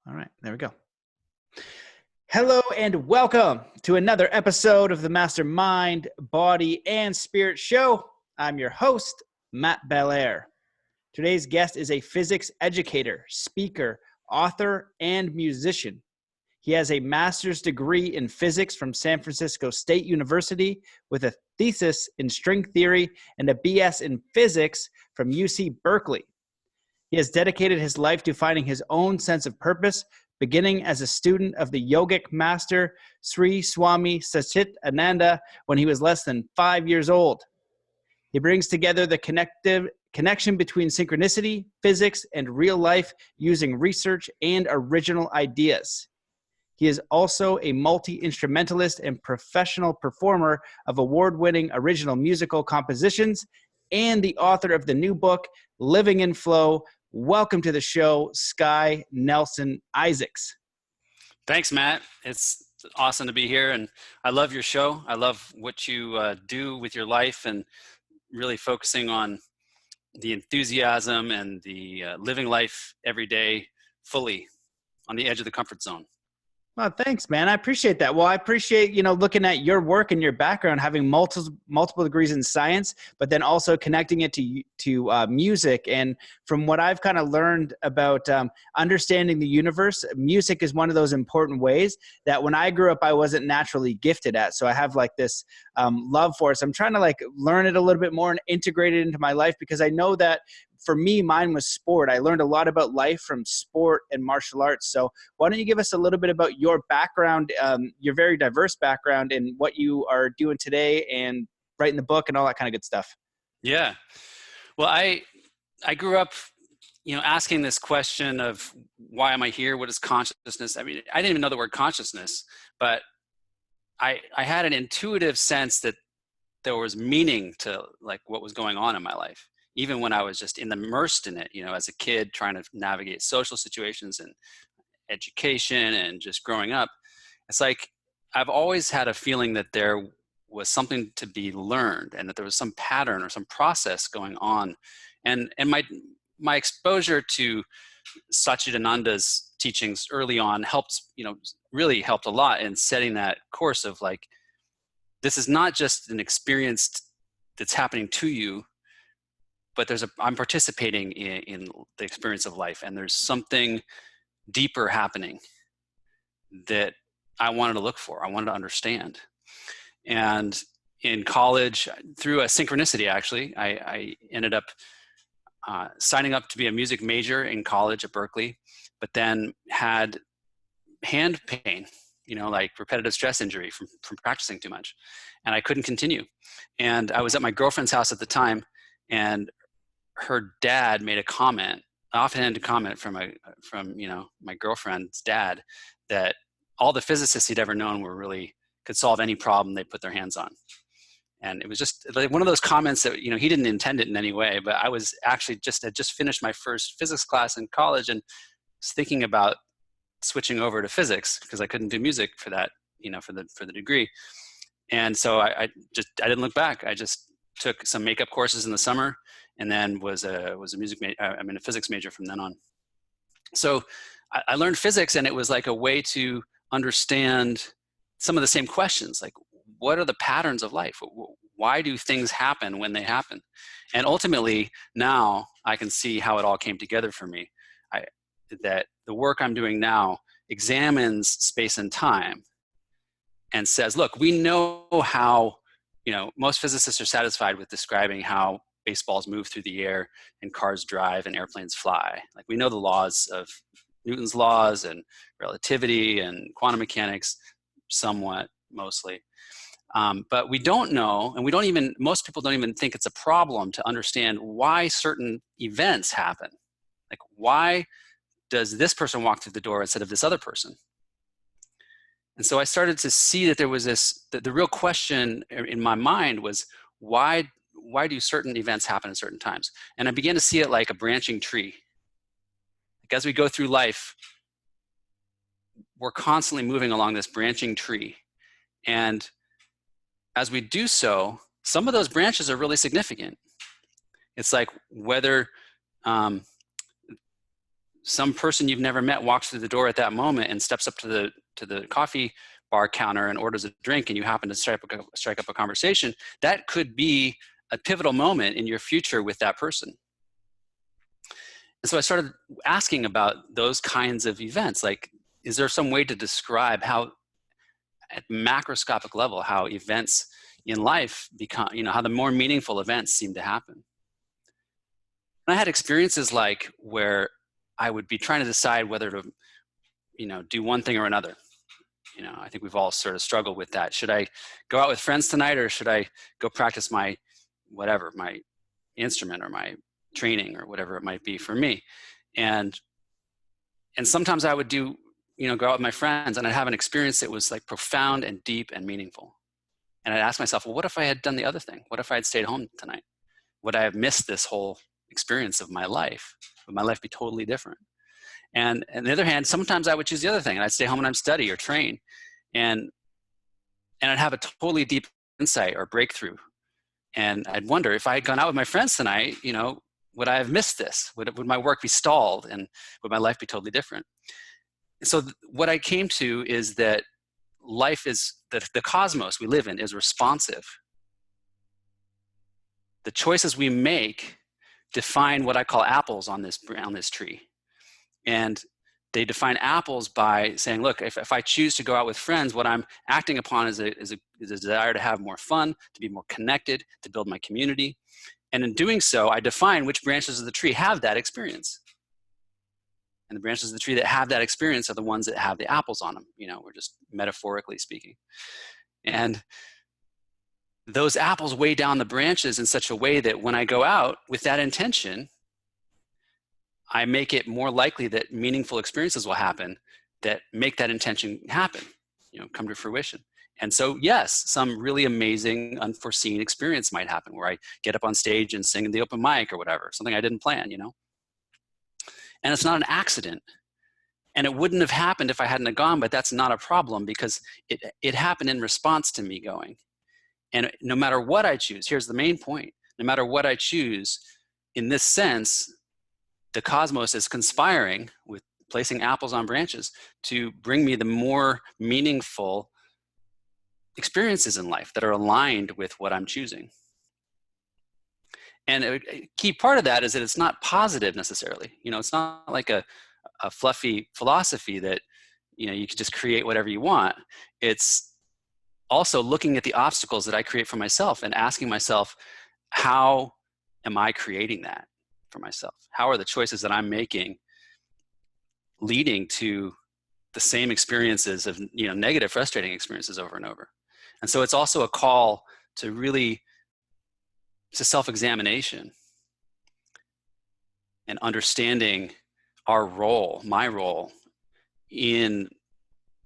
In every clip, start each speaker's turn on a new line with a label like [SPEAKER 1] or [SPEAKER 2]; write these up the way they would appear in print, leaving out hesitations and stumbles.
[SPEAKER 1] All right, there we go. Hello and welcome to another episode of the Mastermind, Body, and Spirit Show. I'm your host, Matt Belair. Today's guest is a physics educator, speaker, author, and musician. He has a master's degree in physics from San Francisco State University with a thesis in string theory and a BS in physics from UC Berkeley. He has dedicated his life to finding his own sense of purpose, beginning as a student of the Yogic master Sri Swami Satchidananda when he was less than 5 years old. He brings together the connection between synchronicity, physics, and real life using research and original ideas. He is also a multi-instrumentalist and professional performer of award-winning original musical compositions and the author of the new book, Living in Flow. Welcome to the show, Sky Nelson Isaacs.
[SPEAKER 2] Thanks, Matt. It's awesome to be here, and I love your show. I love what you do with your life and really focusing on the enthusiasm and the living life every day fully on the edge of the comfort zone.
[SPEAKER 1] Well, thanks, man. I appreciate that. Well, I appreciate, looking at your work and your background, having multiple degrees in science, but then also connecting it to music. And from what I've kind of learned about understanding the universe, music is one of those important ways that when I grew up, I wasn't naturally gifted at. So I have like this love for it. So I'm trying to learn it a little bit more and integrate it into my life, because I know that for me, mine was sport. I learned a lot about life from sport and martial arts. So why don't you give us a little bit about your background, your very diverse background, and what you are doing today and writing the book and all that kind of good stuff?
[SPEAKER 2] Yeah. Well, I grew up, asking this question of why am I here? What is consciousness? I mean, I didn't even know the word consciousness, but I had an intuitive sense that there was meaning to what was going on in my life. Even when I was just immersed in it, as a kid trying to navigate social situations and education and just growing up, it's like I've always had a feeling that there was something to be learned and that there was some pattern or some process going on. And my exposure to Satchidananda's teachings early on really helped a lot in setting that course of this is not just an experience that's happening to you, but I'm participating in the experience of life, and there's something deeper happening that I wanted to look for. I wanted to understand. And in college, through a synchronicity, actually, I ended up signing up to be a music major in college at Berkeley, but then had hand pain, repetitive stress injury from practicing too much. And I couldn't continue. And I was at my girlfriend's house at the time, and her dad made a comment, an offhanded comment from my girlfriend's dad, that all the physicists he'd ever known could solve any problem they put their hands on. And it was just one of those comments that, he didn't intend it in any way, but I was actually had just finished my first physics class in college and was thinking about switching over to physics because I couldn't do music for that, for the degree. And so I didn't look back. I just took some makeup courses in the summer, and then was a physics major from then on. So I learned physics, and it was like a way to understand some of the same questions, like what are the patterns of life? Why do things happen when they happen? And ultimately, now I can see how it all came together for me. That the work I'm doing now examines space and time and says, look, we know how, most physicists are satisfied with describing how baseballs move through the air and cars drive and airplanes fly. We know the laws of Newton's laws and relativity and quantum mechanics somewhat, mostly. But we don't know, and most people don't even think it's a problem to understand why certain events happen. Why does this person walk through the door instead of this other person? And so I started to see that there was the real question in my mind was, why do certain events happen at certain times? And I began to see it like a branching tree. As we go through life, we're constantly moving along this branching tree. And as we do so, some of those branches are really significant. It's like whether some person you've never met walks through the door at that moment and steps up to the coffee bar counter and orders a drink, and you happen to strike up a conversation, that could be a pivotal moment in your future with that person. And so I started asking about those kinds of events. Like, is there some way to describe how, at macroscopic level, how events in life become, how the more meaningful events seem to happen? And I had experiences like where I would be trying to decide whether to, do one thing or another. I think we've all sort of struggled with that. Should I go out with friends tonight, or should I go practice my instrument or my training or whatever it might be for me? And sometimes I would go out with my friends, and I'd have an experience that was like profound and deep and meaningful. And I'd ask myself, well, what if I had done the other thing? What if I had stayed home tonight? Would I have missed this whole experience of my life? Would my life be totally different? And on the other hand, sometimes I would choose the other thing, and I'd stay home and I'd study or train, and I'd have a totally deep insight or breakthrough. And I'd wonder, if I had gone out with my friends tonight, would I have missed this? Would my work be stalled, and would my life be totally different? So what I came to is that life is, the cosmos we live in is responsive. The choices we make define what I call apples on this tree. And they define apples by saying, look, if I choose to go out with friends, what I'm acting upon is a desire to have more fun, to be more connected, to build my community. And in doing so, I define which branches of the tree have that experience. And the branches of the tree that have that experience are the ones that have the apples on them. We're just metaphorically speaking. And those apples weigh down the branches in such a way that when I go out with that intention, I make it more likely that meaningful experiences will happen that make that intention happen, come to fruition. And so, yes, some really amazing, unforeseen experience might happen where I get up on stage and sing in the open mic or whatever, something I didn't plan, And it's not an accident. And it wouldn't have happened if I hadn't have gone, but that's not a problem, because it happened in response to me going. And no matter what I choose, here's the main point, no matter what I choose, in this sense, the cosmos is conspiring with placing apples on branches to bring me the more meaningful experiences in life that are aligned with what I'm choosing. And a key part of that is that it's not positive necessarily. It's not like a fluffy philosophy that, you can just create whatever you want. It's also looking at the obstacles that I create for myself and asking myself, how am I creating that for myself? How are the choices that I'm making leading to the same experiences of, negative, frustrating experiences over and over? And so it's also a call to really, to self-examination and understanding our role, my role in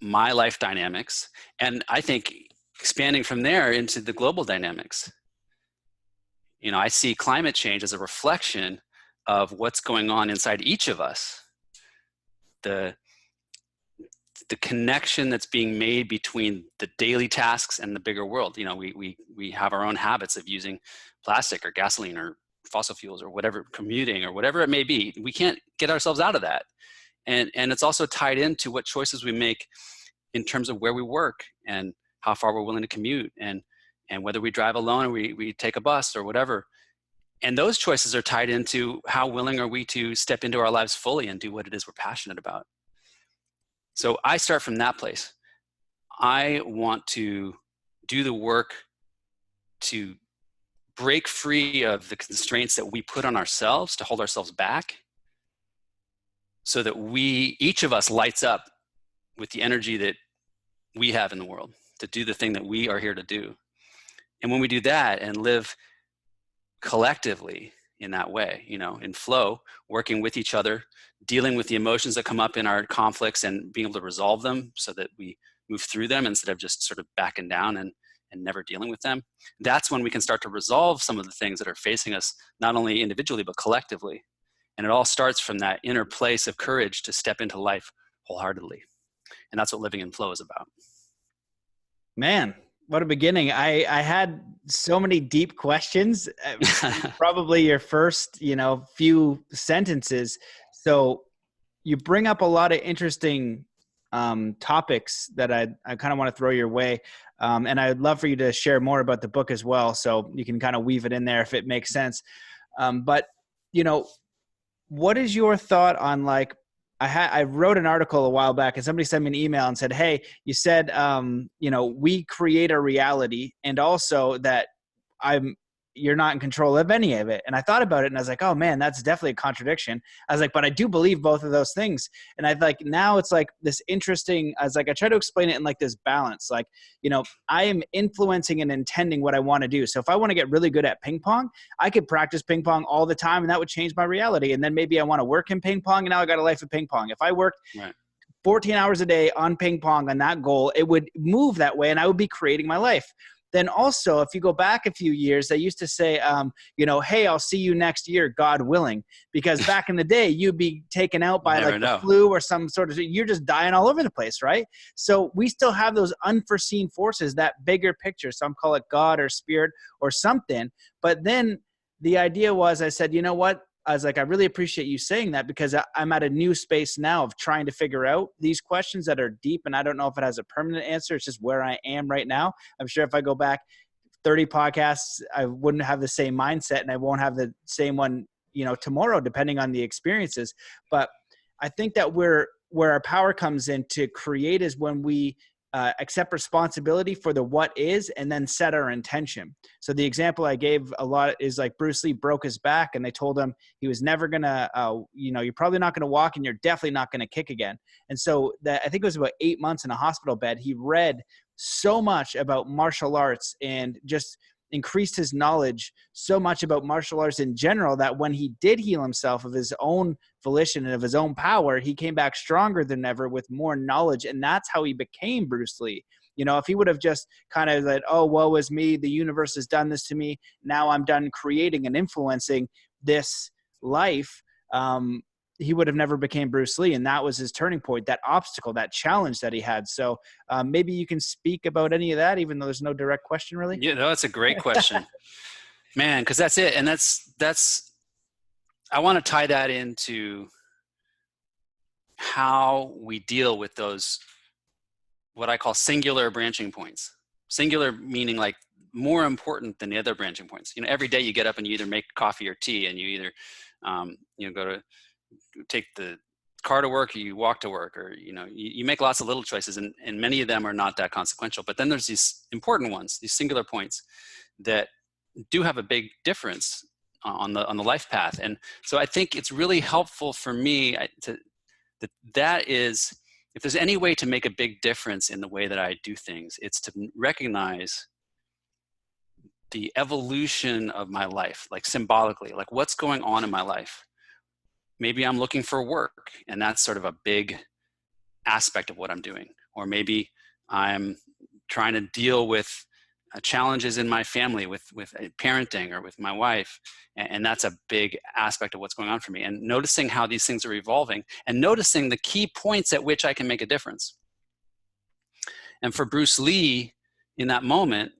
[SPEAKER 2] my life dynamics. And I think expanding from there into the global dynamics. I see climate change as a reflection of what's going on inside each of us. The connection that's being made between the daily tasks and the bigger world. We have our own habits of using plastic or gasoline or fossil fuels or whatever, commuting or whatever it may be. We can't get ourselves out of that. And it's also tied into what choices we make in terms of where we work and how far we're willing to commute, and whether we drive alone or we take a bus or whatever. And those choices are tied into how willing are we to step into our lives fully and do what it is we're passionate about. So I start from that place. I want to do the work to break free of the constraints that we put on ourselves to hold ourselves back, so that each of us lights up with the energy that we have in the world to do the thing that we are here to do. And when we do that and live collectively in that way, in flow, working with each other, dealing with the emotions that come up in our conflicts and being able to resolve them so that we move through them instead of just sort of backing down and never dealing with them, that's when we can start to resolve some of the things that are facing us, not only individually, but collectively. And it all starts from that inner place of courage to step into life wholeheartedly. And that's what living in flow is about.
[SPEAKER 1] Man, what a beginning. I had so many deep questions, probably your first, few sentences. So you bring up a lot of interesting topics that I kind of want to throw your way. And I'd love for you to share more about the book as well. So you can kind of weave it in there if it makes sense. But, you know, what is your thought on like, I wrote an article a while back and somebody sent me an email and said, hey, you said, you know, we create a reality and also that you're not in control of any of it. And I thought about it and I was like, oh man, that's definitely a contradiction. I was like, but I do believe both of those things. And I like, now it's like this interesting, I was like, I try to explain it in like this balance. Like, you know, I am influencing and intending what I want to do. So if I want to get really good at ping pong, I could practice ping pong all the time and that would change my reality. And then maybe I want to work in ping pong and now I got a life of ping pong. If I worked 14 hours a day on ping pong on that goal, it would move that way and I would be creating my life. Then also, if you go back a few years, they used to say, you know, hey, I'll see you next year, God willing. Because back in the day, you'd be taken out by like the flu or some sort of, you're just dying all over the place, right? So we still have those unforeseen forces, that bigger picture. Some call it God or spirit or something. But then the idea was, I said, you know what? I was like, I really appreciate you saying that because I'm at a new space now of trying to figure out these questions that are deep. And I don't know if it has a permanent answer. It's just where I am right now. I'm sure if I go back 30 podcasts, I wouldn't have the same mindset and I won't have the same one, you know, tomorrow, depending on the experiences. But I think that where our power comes in to create is when we accept responsibility for the what is and then set our intention. So the example I gave a lot is like Bruce Lee broke his back and they told him he was never going to, you know, you're probably not going to walk and you're definitely not going to kick again. And so I think it was about 8 months in a hospital bed. He read so much about martial arts and just increased his knowledge so much about martial arts in general that when he did heal himself of his own volition and of his own power, he came back stronger than ever with more knowledge. And that's how he became Bruce Lee. You know, if he would have just kind of like, oh, woe is me, the universe has done this to me, now I'm done creating and influencing this life, he would have never became Bruce Lee. And that was his turning point, that obstacle, that challenge that he had. So maybe you can speak about any of that, even though there's no direct question really.
[SPEAKER 2] Yeah, no, that's a great question, man. Because that's it. And that's, I want to tie that into how we deal with those, what I call singular branching points. Singular meaning like more important than the other branching points. You know, every day you get up and you either make coffee or tea and you either, you know, go to take the car to work or you walk to work, or, you know, you make lots of little choices and many of them are not that consequential. But then there's these important ones, these singular points that do have a big difference on the life path. And so I think it's really helpful for me that is, if there's any way to make a big difference in the way that I do things, it's to recognize the evolution of my life, like symbolically, like what's going on in my life. Maybe I'm looking for work and that's sort of a big aspect of what I'm doing. Or maybe I'm trying to deal with challenges in my family with parenting or with my wife. And that's a big aspect of what's going on for me. And noticing how these things are evolving and noticing the key points at which I can make a difference. And for Bruce Lee in that moment,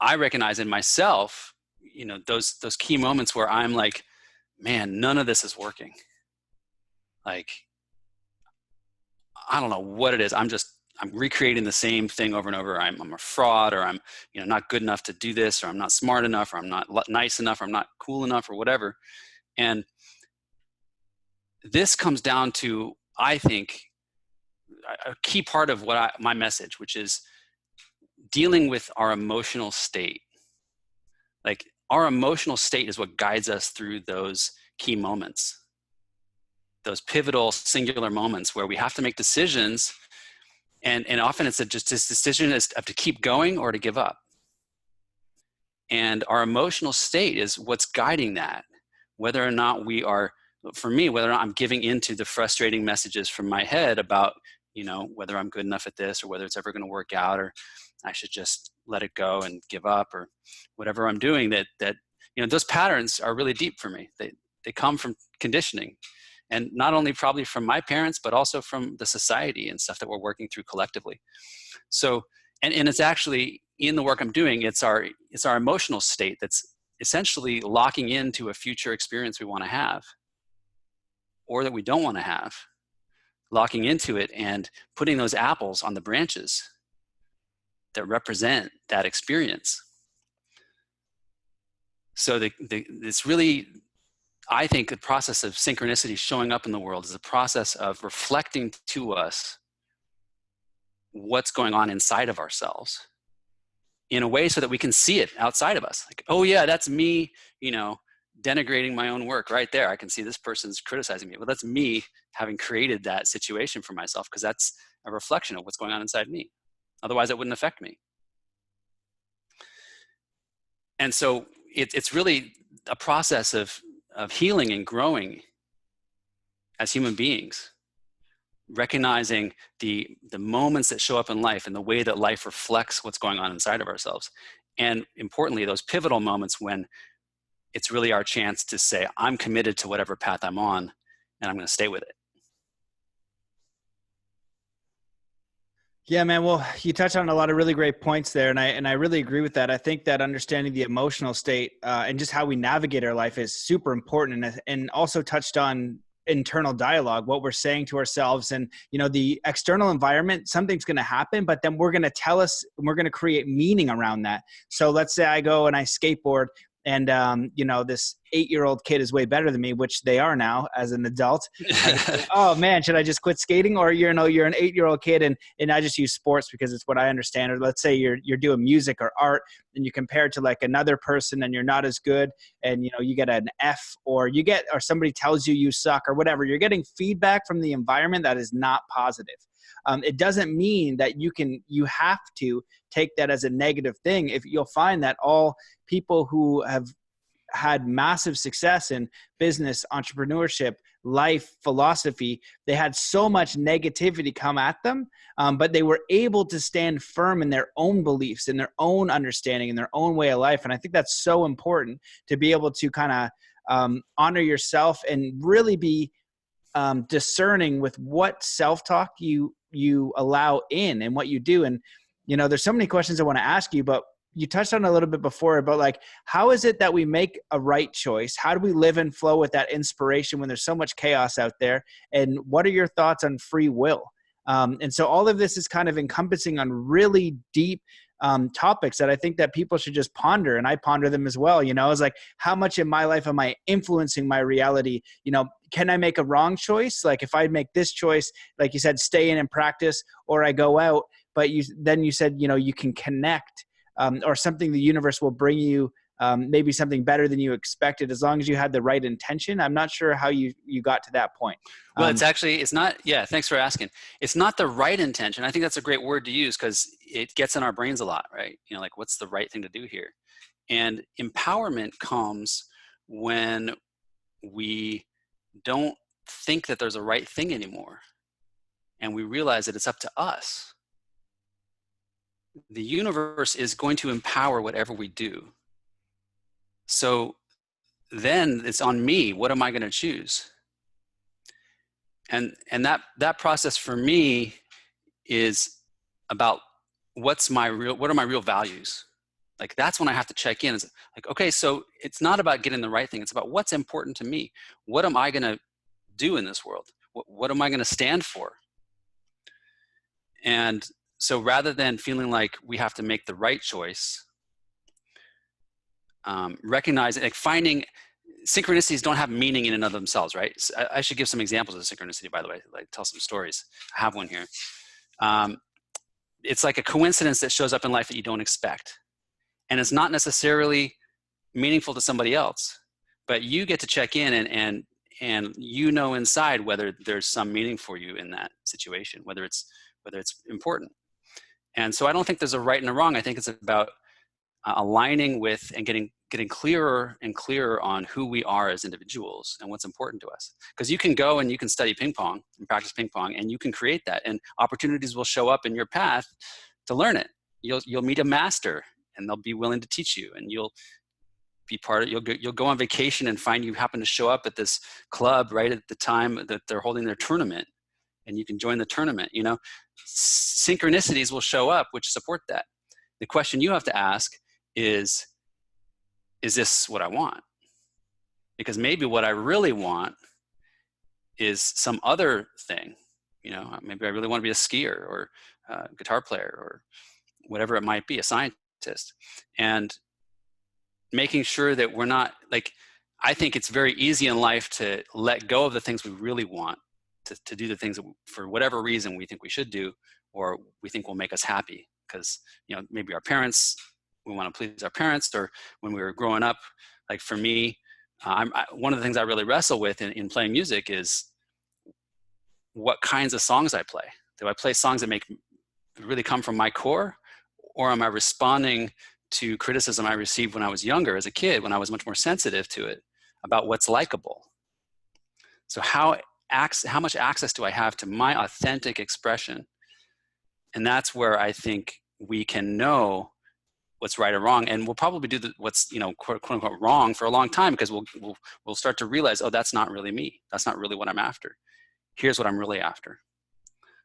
[SPEAKER 2] I recognize in myself, you know, those key moments where I'm like, man, none of this is working. Like, I don't know what it is. I'm recreating the same thing over and over. I'm a fraud, or I'm, you know, not good enough to do this, or I'm not smart enough, or I'm not nice enough, or I'm not cool enough, or whatever. And this comes down to, I think, a key part of my message, which is dealing with our emotional state. Like, our emotional state is what guides us through those key moments, those pivotal singular moments where we have to make decisions. And often it's just this decision of to keep going or to give up. And our emotional state is what's guiding that. Whether or not for me, whether or not I'm giving into the frustrating messages from my head about, you know, whether I'm good enough at this or whether it's ever going to work out, or I should just let it go and give up, or whatever I'm doing, that, you know, those patterns are really deep for me. They come from conditioning. And not only probably from my parents, but also from the society and stuff that we're working through collectively. So, and it's actually in the work I'm doing, it's our emotional state that's essentially locking into a future experience we want to have. or that we don't want to have, locking into it and putting those apples on the branches that represent that experience. So it's really, I think the process of synchronicity showing up in the world is a process of reflecting to us what's going on inside of ourselves in a way so that we can see it outside of us. Like, oh yeah, that's me, denigrating my own work right there. I can see this person's criticizing me. Well, that's me having created that situation for myself, because that's a reflection of what's going on inside me. Otherwise, it wouldn't affect me. And so it's really a process of healing and growing as human beings, recognizing the moments that show up in life and the way that life reflects what's going on inside of ourselves. And importantly, those pivotal moments when it's really our chance to say, I'm committed to whatever path I'm on, and I'm going to stay with it.
[SPEAKER 1] Yeah, man. Well, you touched on a lot of really great points there, and I really agree with that. I think that understanding the emotional state and just how we navigate our life is super important, and also touched on internal dialogue, what we're saying to ourselves, and the external environment. Something's going to happen, but then we're going to create meaning around that. So let's say I go and I skateboard, and this 8-year-old kid is way better than me, which they are now as an adult. Say, oh man, should I just quit skating? Or you're an 8-year-old kid, and I just use sports because it's what I understand. Or let's say you're doing music or art, and you compare it to like another person, and you're not as good, and you get an F, or somebody tells you suck or whatever. You're getting feedback from the environment that is not positive. It doesn't mean that you have to take that as a negative thing. If you'll find that all people who have had massive success in business, entrepreneurship, life, philosophy, they had so much negativity come at them, but they were able to stand firm in their own beliefs, in their own understanding, in their own way of life. And I think that's so important, to be able to kind of honor yourself and really be discerning with what self-talk you allow in and what you do. And there's so many questions I want to ask you, but you touched on a little bit before about like, how is it that we make a right choice? How do we live and flow with that inspiration when there's so much chaos out there? And what are your thoughts on free will? And so all of this is kind of encompassing on really deep topics that I think that people should just ponder. And I ponder them as well. It's like, how much in my life am I influencing my reality? Can I make a wrong choice? Like if I make this choice, like you said, stay in and practice, or I go out, but you said, you can connect, or something, the universe will bring you maybe something better than you expected, as long as you had the right intention. I'm not sure how you got to that point.
[SPEAKER 2] Well, it's not, yeah, thanks for asking. It's not the right intention. I think that's a great word to use, because it gets in our brains a lot, right? Like, what's the right thing to do here? And empowerment comes when we don't think that there's a right thing anymore, and we realize that it's up to us. The universe is going to empower whatever we do. So then it's on me. What am I going to choose? And that process for me is about what are my real values? Like, that's when I have to check in. It's like, okay, so it's not about getting the right thing. It's about what's important to me. What am I going to do in this world? What am I going to stand for? And so rather than feeling like we have to make the right choice, recognizing, like, finding synchronicities don't have meaning in and of themselves, right? So I should give some examples of synchronicity, by the way, like tell some stories. I have one here. It's like a coincidence that shows up in life that you don't expect. And it's not necessarily meaningful to somebody else, but you get to check in and inside whether there's some meaning for you in that situation, whether it's important. And so I don't think there's a right and a wrong. I think it's about aligning with and getting clearer and clearer on who we are as individuals and what's important to us. Because you can go and you can study ping pong and practice ping pong, and you can create that, and opportunities will show up in your path to learn it. You'll meet a master, and they'll be willing to teach you, and you'll be part of, you'll go on vacation and find you happen to show up at this club right at the time that they're holding their tournament, and you can join the tournament. Synchronicities will show up which support that. The question you have to ask is this what I want? Because maybe what I really want is some other thing. You know, maybe I really want to be a skier or a guitar player or whatever it might be, a scientist. And making sure that we're not like, I think it's very easy in life to let go of the things we really want, to do the things that for whatever reason we think we should do, or we think will make us happy. Because, you know, maybe our parents, we want to please our parents, or when we were growing up, like for me, one of the things I really wrestle with in playing music is what kinds of songs I play. Do I play songs that really come from my core, or am I responding to criticism I received when I was younger as a kid, when I was much more sensitive to it, about what's likable? So how much access do I have to my authentic expression? And that's where I think we can know what's right or wrong, and we'll probably do what's, you know, quote unquote wrong for a long time, because we'll start to realize, oh, that's not really me. That's not really what I'm after. Here's what I'm really after.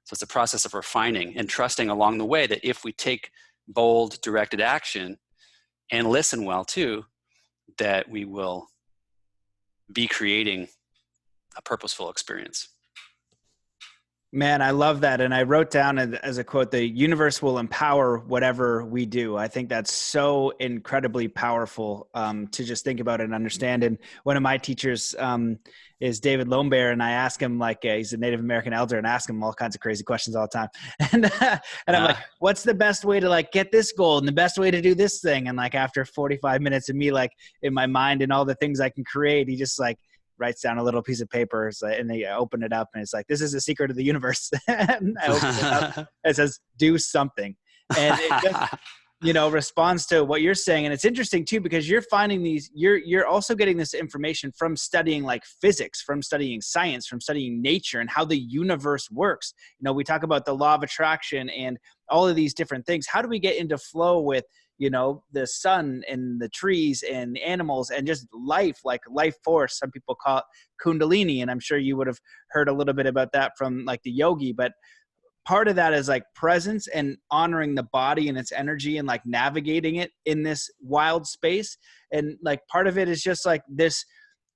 [SPEAKER 2] So it's a process of refining and trusting along the way that if we take bold, directed action and listen well too, that we will be creating a purposeful experience.
[SPEAKER 1] Man, I love that. And I wrote down as a quote, the universe will empower whatever we do. I think that's so incredibly powerful to just think about and understand. And one of my teachers is David Lombear. And I ask him, like, he's a Native American elder, and ask him all kinds of crazy questions all the time. And I'm like, what's the best way to like get this goal and the best way to do this thing? And like after 45 minutes of me, like in my mind and all the things I can create, he just like writes down a little piece of paper, and they open it up, and it's like, this is a secret of the universe. And I open it up, it says, do something. And it just, you know, responds to what you're saying. And it's interesting too, because you're finding you're also getting this information from studying like physics, from studying science, from studying nature and how the universe works. You know, we talk about the law of attraction and all of these different things. How do we get into flow with, you know, the sun and the trees and the animals and just life, like life force? Some people call it Kundalini. And I'm sure you would have heard a little bit about that from like the yogi, but part of that is like presence and honoring the body and its energy and like navigating it in this wild space. And like part of it is just like this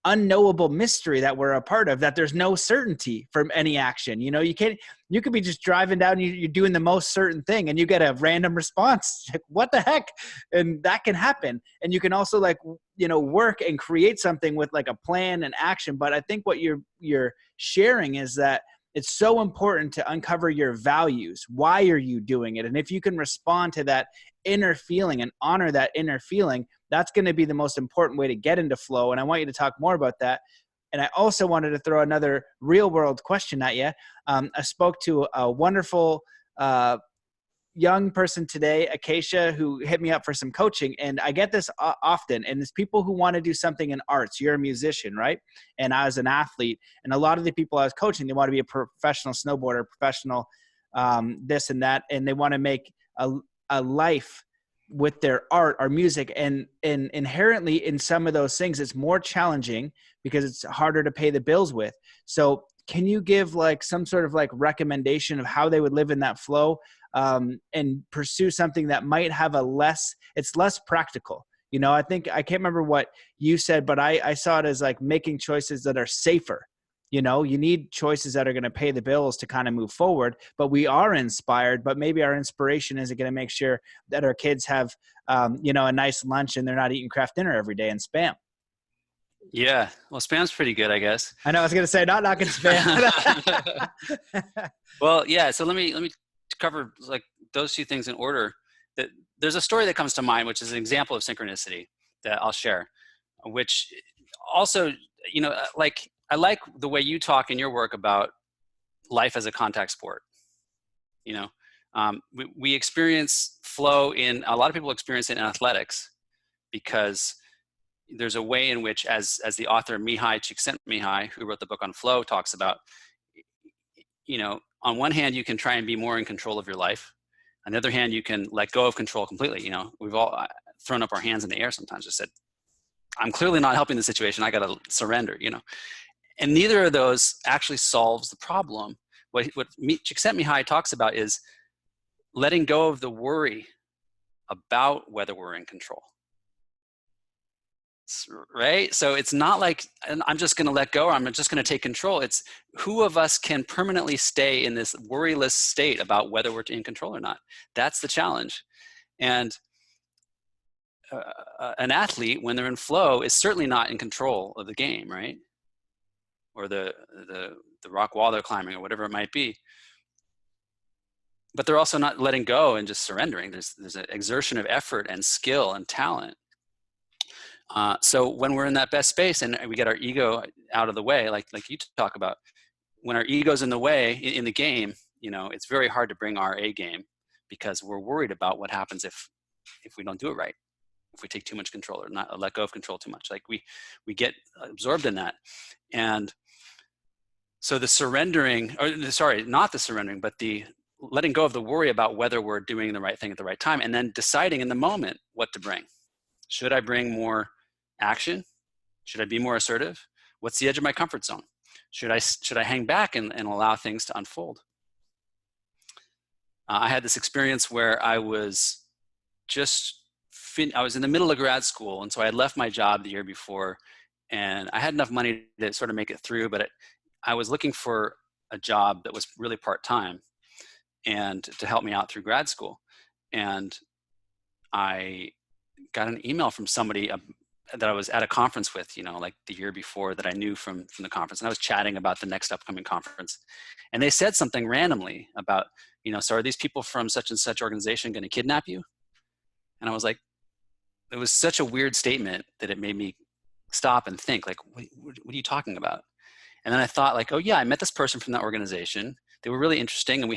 [SPEAKER 1] unknowable mystery that we're a part of, that there's no certainty from any action. You know, you could be just driving down, you're doing the most certain thing, and you get a random response. Like, what the heck? And that can happen. And you can also like, you know, work and create something with like a plan and action. But I think what you're sharing is that it's so important to uncover your values. Why are you doing it? And if you can respond to that inner feeling and honor that inner feeling, that's going to be the most important way to get into flow. And I want you to talk more about that. And I also wanted to throw another real world question at you. I spoke to a wonderful young person today, Acacia, who hit me up for some coaching. And I get this often, and it's people who want to do something in arts. You're a musician, right? And I was an athlete. And a lot of the people I was coaching, they want to be a professional snowboarder, professional this and that. And they want to make a life with their art or music. And inherently in some of those things, it's more challenging because it's harder to pay the bills with. So can you give like some sort of like recommendation of how they would live in that flow and pursue something that might have it's less practical? You know, I think, I can't remember what you said, but I saw it as like making choices that are safer. You know, you need choices that are going to pay the bills to kind of move forward, but we are inspired, but maybe our inspiration isn't going to make sure that our kids have, you know, a nice lunch and they're not eating Kraft dinner every day and Spam.
[SPEAKER 2] Yeah. Well, Spam's pretty good, I guess.
[SPEAKER 1] I know, I was going to say, not knocking Spam.
[SPEAKER 2] Well, yeah. So let me cover like those two things in order. That there's a story that comes to mind, which is an example of synchronicity that I'll share, which also, you know, like, I like the way you talk in your work about life as a contact sport. You know, we experience flow a lot of people experience it in athletics, because there's a way in which, as the author Mihai Csikszentmihalyi, who wrote the book on flow, talks about, you know, on one hand, you can try and be more in control of your life. On the other hand, you can let go of control completely. You know, we've all thrown up our hands in the air sometimes, just said, I'm clearly not helping the situation. I got to surrender, you know. And neither of those actually solves the problem. What Csikszentmihalyi talks about is letting go of the worry about whether we're in control. Right? So it's not like I'm just going to let go or I'm just going to take control. It's who of us can permanently stay in this worryless state about whether we're in control or not. That's the challenge. And an athlete, when they're in flow, is certainly not in control of the game, right? Or the rock wall they're climbing or whatever it might be. But they're also not letting go and just surrendering. There's an exertion of effort and skill and talent. So when we're in that best space and we get our ego out of the way, like you talk about, when our ego's in the way in the game, it's very hard to bring our A game because we're worried about what happens if we don't do it right, if we take too much control or not let go of control too much. Like we get absorbed in that. And so the surrendering, or sorry, not the surrendering, but the letting go of the worry about whether we're doing the right thing at the right time, and then deciding in the moment what to bring. Should I bring more action? Should I be more assertive? What's the edge of my comfort zone? Should I hang back and allow things to unfold? I had this experience where I was I was in the middle of grad school, and so I had left my job the year before, and I had enough money to sort of make it through, but I was looking for a job that was really part-time and to help me out through grad school. And I got an email from somebody that I was at a conference with, like the year before, that I knew from the conference. And I was chatting about the next upcoming conference. And they said something randomly about, so are these people from such and such organization going to kidnap you? And I was like, it was such a weird statement that it made me stop and think, like, what are you talking about? And then I thought, like, oh yeah, I met this person from that organization. They were really interesting. And we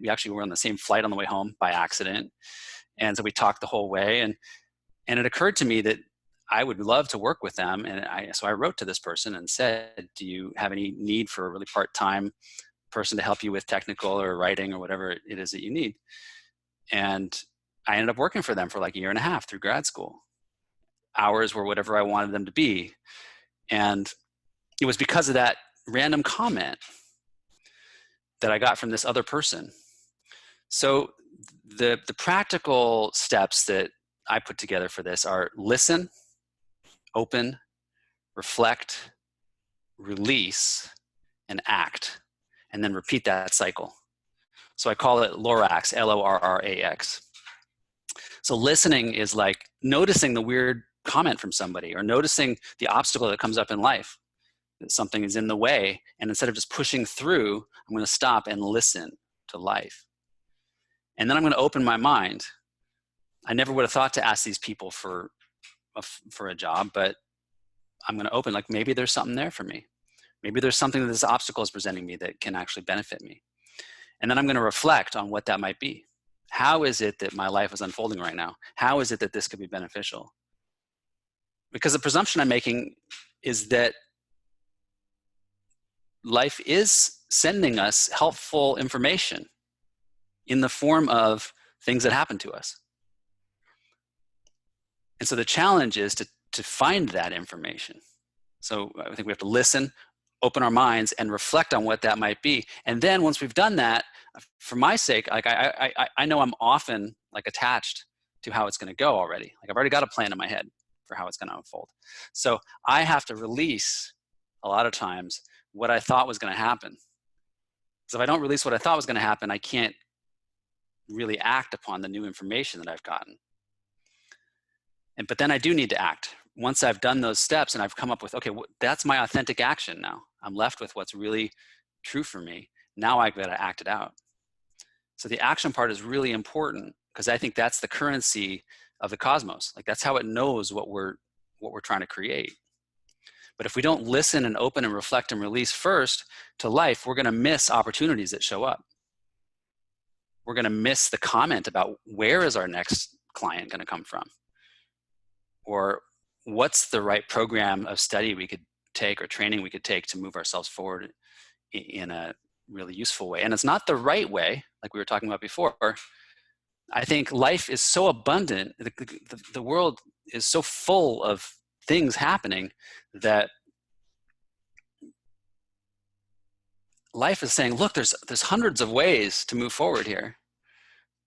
[SPEAKER 2] actually were on the same flight on the way home by accident. And so we talked the whole way. And it occurred to me that I would love to work with them. And so I wrote to this person and said, do you have any need for a really part-time person to help you with technical or writing or whatever it is that you need? And I ended up working for them for like a year and a half through grad school. Hours were whatever I wanted them to be. And it was because of that random comment that I got from this other person. So the practical steps that I put together for this are listen, open, reflect, release, and act, and then repeat that cycle. So I call it LORAX, LORRAX. So listening is like noticing the weird comment from somebody or noticing the obstacle that comes up in life, that something is in the way. And instead of just pushing through, I'm going to stop and listen to life. And then I'm going to open my mind. I never would have thought to ask these people for a job, but I'm going to open, like maybe there's something there for me. Maybe there's something that this obstacle is presenting me that can actually benefit me. And then I'm going to reflect on what that might be. How is it that my life is unfolding right now? How is it that this could be beneficial? Because the presumption I'm making is that life is sending us helpful information in the form of things that happen to us. And so the challenge is to find that information. So I think we have to listen, open our minds, and reflect on what that might be. And then once we've done that, for my sake, like I know I'm often like attached to how it's going to go already. Like I've already got a plan in my head for how it's going to unfold. So I have to release a lot of times what I thought was going to happen. So if I don't release what I thought was going to happen, I can't really act upon the new information that I've gotten. But then I do need to act. Once I've done those steps and I've come up with, okay, that's my authentic action now. I'm left with what's really true for me. Now I've got to act it out. So the action part is really important because I think that's the currency of the cosmos. Like that's how it knows what we're trying to create. But if we don't listen and open and reflect and release first to life, we're going to miss opportunities that show up. We're going to miss the comment about where is our next client going to come from? Or what's the right program of study we could take or training we could take to move ourselves forward in a really useful way. And it's not the right way, like we were talking about before. I think life is so abundant, the world is so full of things happening that life is saying, look, there's hundreds of ways to move forward here.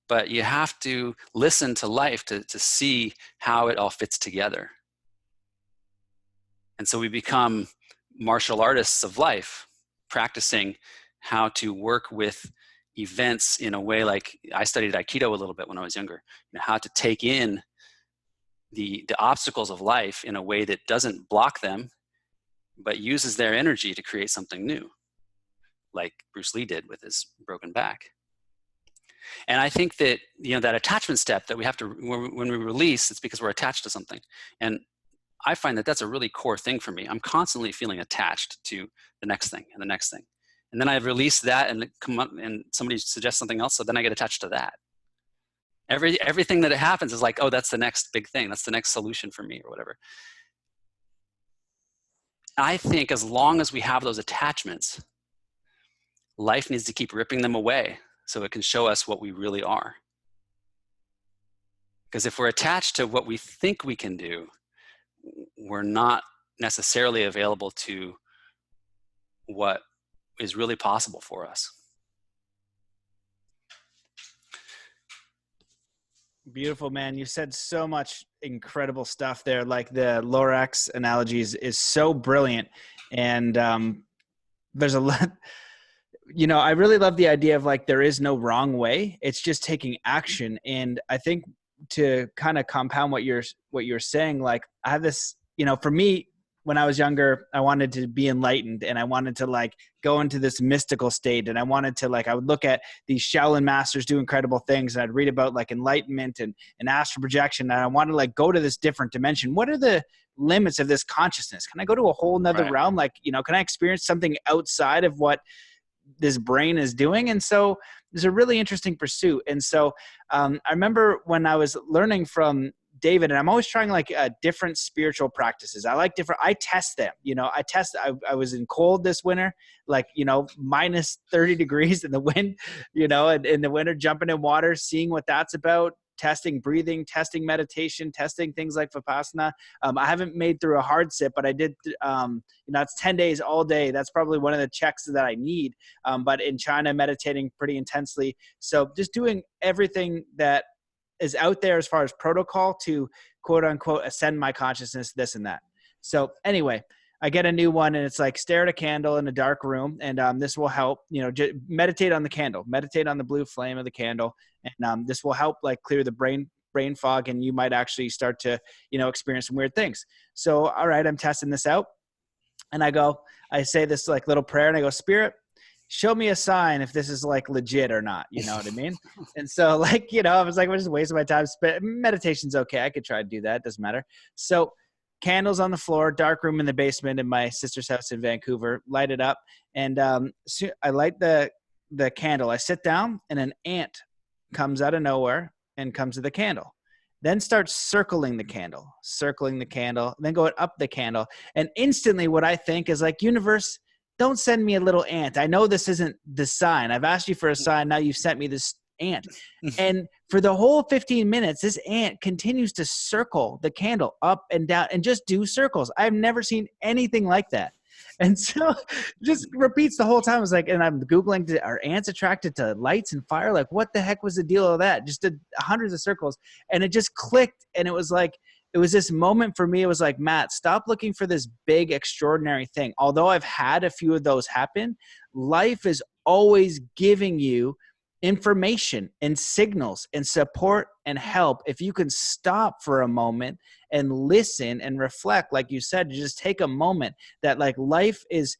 [SPEAKER 2] But you have to listen to life to see how it all fits together. And so we become martial artists of life, practicing how to work with events in a way, like I studied Aikido a little bit when I was younger, how to take in the obstacles of life in a way that doesn't block them, but uses their energy to create something new, like Bruce Lee did with his broken back. And I think that, that attachment step that we have to, when we release, it's because we're attached to something. And I find that that's a really core thing for me. I'm constantly feeling attached to the next thing and the next thing. And then I release that and come up and somebody suggests something else. So then I get attached to that. Everything that happens is like, oh, that's the next big thing. That's the next solution for me or whatever. I think as long as we have those attachments, life needs to keep ripping them away so it can show us what we really are. Because if we're attached to what we think we can do, we're not necessarily available to what is really possible for us.
[SPEAKER 1] Beautiful, man. You said so much incredible stuff there. Like the Lorax analogies is so brilliant. And there's a lot, I really love the idea of like, there is no wrong way. It's just taking action. And I think to kind of compound what you're saying, like I have this, for me, when I was younger, I wanted to be enlightened and I wanted to like go into this mystical state. And I wanted to I would look at these Shaolin masters do incredible things. And I'd read about like enlightenment and astral projection. And I wanted to like go to this different dimension. What are the limits of this consciousness? Can I go to a whole nother realm? Like, can I experience something outside of what this brain is doing? And so there's a really interesting pursuit. And so I remember when I was learning from David, and I'm always trying like different spiritual practices. I test them, I was in cold this winter, like, minus 30 degrees in the wind, and in the winter, jumping in water, seeing what that's about, testing breathing, testing meditation, testing things like Vipassana. I haven't made through a hard sit, but I did, it's 10 days all day. That's probably one of the checks that I need. But in China, meditating pretty intensely. So just doing everything that is out there as far as protocol to quote unquote ascend my consciousness, this and that. So anyway, I get a new one and it's like stare at a candle in a dark room. And this will help, meditate on the candle, meditate on the blue flame of the candle. And this will help like clear the brain fog. And you might actually start to, experience some weird things. So, all right, I'm testing this out. And I say this like little prayer and I go, Spirit, show me a sign if this is like legit or not. You know what I mean? And so like, I was like, I'm just wasting my time. Meditation's okay. I could try to do that. It doesn't matter. So candles on the floor, dark room in the basement in my sister's house in Vancouver, light it up. And so I light the candle. I sit down and an ant comes out of nowhere and comes to the candle. Then starts circling the candle, then going up the candle. And instantly what I think is like, universe, don't send me a little ant. I know this isn't the sign. I've asked you for a sign. Now you've sent me this ant. And for the whole 15 minutes, this ant continues to circle the candle up and down and just do circles. I've never seen anything like that. And so just repeats the whole time. I was like, and I'm Googling, are ants attracted to lights and fire? Like, what the heck was the deal of that? Just did hundreds of circles. And it just clicked. And it was like, it was this moment for me. It was like, Matt, stop looking for this big, extraordinary thing. Although I've had a few of those happen, life is always giving you information and signals and support and help. If you can stop for a moment and listen and reflect, like you said, just take a moment that like life is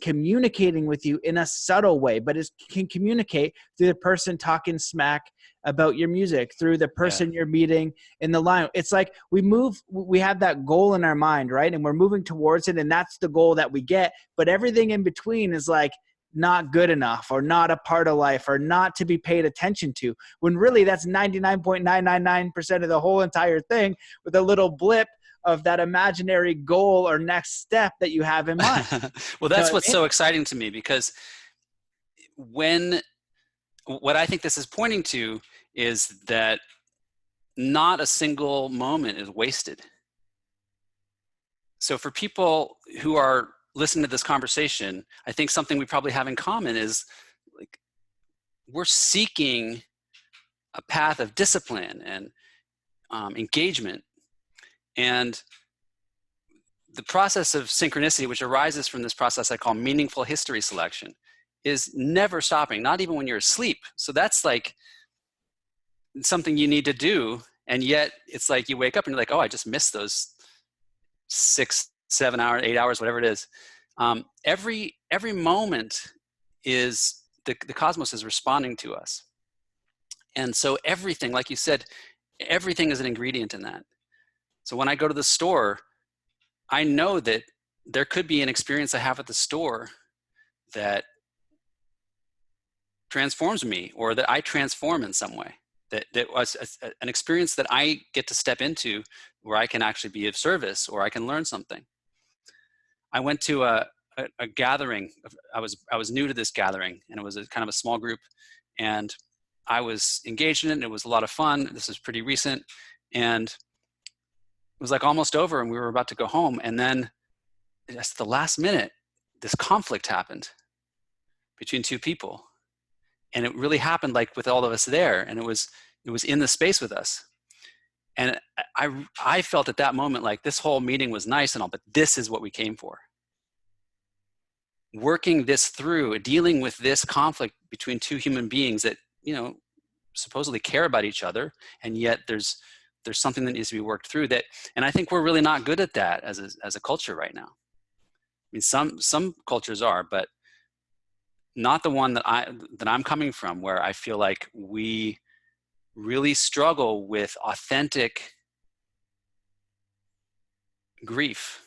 [SPEAKER 1] communicating with you in a subtle way, but it can communicate through the person talking smack about your music, through the person you're meeting in the line. It's like we have that goal in our mind, right? And we're moving towards it, and that's the goal that we get. But everything in between is like not good enough or not a part of life or not to be paid attention to, when really that's 99.999% of the whole entire thing, with a little blip of that imaginary goal or next step that you have in mind.
[SPEAKER 2] Well, that's what's so exciting to me, because what I think this is pointing to is that not a single moment is wasted. So for people who are listening to this conversation, I think something we probably have in common is like, we're seeking a path of discipline and engagement. And the process of synchronicity, which arises from this process I call meaningful history selection, is never stopping, not even when you're asleep. So that's like something you need to do. And yet it's like you wake up and you're like, oh, I just missed those 6, 7 hours, 8 hours, whatever it is. Every moment is the cosmos is responding to us. And so everything, like you said, everything is an ingredient in that. So when I go to the store, I know that there could be an experience I have at the store that transforms me, or that I transform in some way. That was an experience that I get to step into where I can actually be of service, or I can learn something. I went to a gathering. I was new to this gathering, and it was a kind of a small group, and I was engaged in it, and it was a lot of fun. This is pretty recent, and it was like almost over, and we were about to go home, and then just the last minute, this conflict happened between two people. And it really happened like with all of us there, and it was in the space with us. And I felt at that moment like this whole meeting was nice and all, but this is what we came for. Working this through, dealing with this conflict between two human beings that, you know, supposedly care about each other, and yet there's something that needs to be worked through. That, and I think we're really not good at that as a culture right now. I mean, some cultures are, but not the one that I'm coming from, where I feel like we really struggle with authentic grief.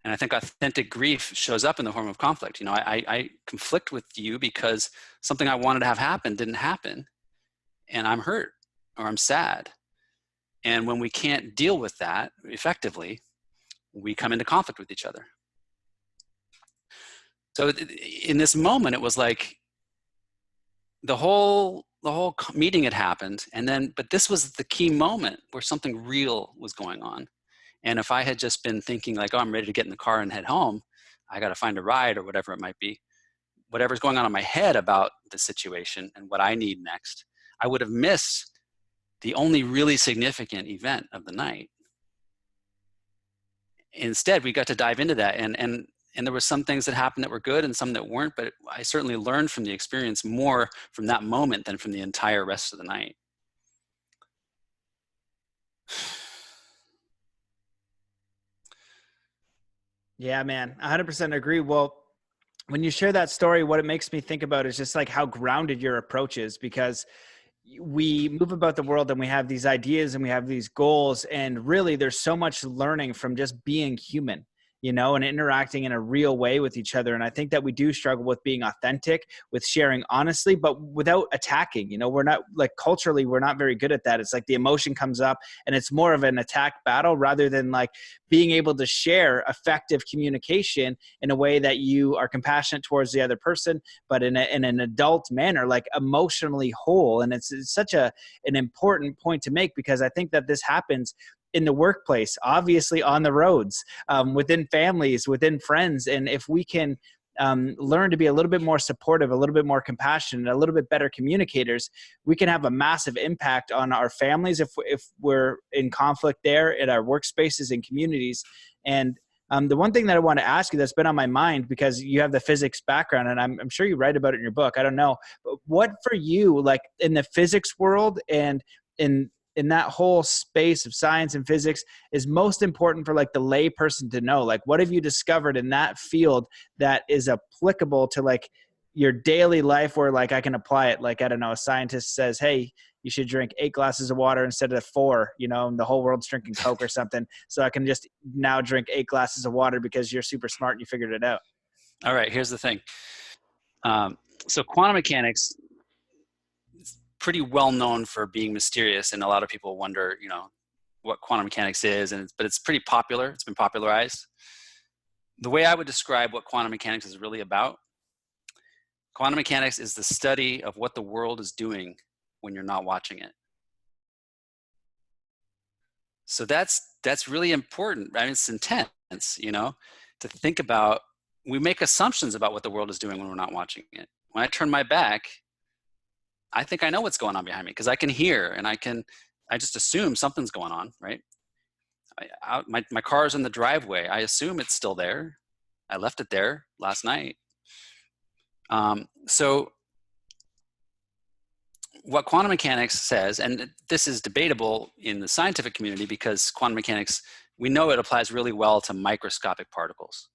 [SPEAKER 2] And I think authentic grief shows up in the form of conflict. You know, I conflict with you because something I wanted to have happen didn't happen, and I'm hurt or I'm sad. And when we can't deal with that effectively, we come into conflict with each other. So in this moment, it was like the whole meeting had happened, and then, but this was the key moment where something real was going on. And if I had just been thinking like, oh, I'm ready to get in the car and head home, I got to find a ride or whatever it might be, whatever's going on in my head about the situation and what I need next, I would have missed the only really significant event of the night. Instead, we got to dive into that, and there were some things that happened that were good and some that weren't, but I certainly learned from the experience more from that moment than from the entire rest of the night.
[SPEAKER 1] Yeah, man, 100% agree. Well, when you share that story, what it makes me think about is just like how grounded your approach is, because we move about the world and we have these ideas and we have these goals, and really there's so much learning from just being human, you know, and interacting in a real way with each other. And I think that we do struggle with being authentic, with sharing honestly, but without attacking. You know, we're not, like, culturally, we're not very good at that. It's like the emotion comes up and it's more of an attack battle rather than like being able to share effective communication in a way that you are compassionate towards the other person, but in an adult manner, like emotionally whole. And it's such an important point to make, because I think that this happens in the workplace, obviously on the roads, within families, within friends. And if we can learn to be a little bit more supportive, a little bit more compassionate, a little bit better communicators, we can have a massive impact on our families if we're in conflict there, in our workspaces and communities. And the one thing that I want to ask you that's been on my mind, because you have the physics background, and I'm sure you write about it in your book, I don't know, but what for you, like in the physics world and in that whole space of science and physics, is most important for like the lay person to know? Like, what have you discovered in that field that is applicable to like your daily life, where like I can apply it? Like, I don't know, a scientist says, hey, you should drink 8 glasses of water instead of 4, you know, and the whole world's drinking Coke or something. So I can just now drink 8 glasses of water because you're super smart and you figured it out.
[SPEAKER 2] All right, here's the thing. So quantum mechanics is pretty well known for being mysterious, and a lot of people wonder, you know, what quantum mechanics is, but it's pretty popular. It's been popularized. The way I would describe what quantum mechanics is really about: quantum mechanics is the study of what the world is doing when you're not watching it. So that's really important. I mean, it's intense, you know, to think about. We make assumptions about what the world is doing when we're not watching it. When I turn my back, I think I know what's going on behind me because I can hear, and I just assume something's going on, right? My car's in the driveway. I assume it's still there. I left it there last night. So what quantum mechanics says, and this is debatable in the scientific community because quantum mechanics, we know it applies really well to microscopic particles.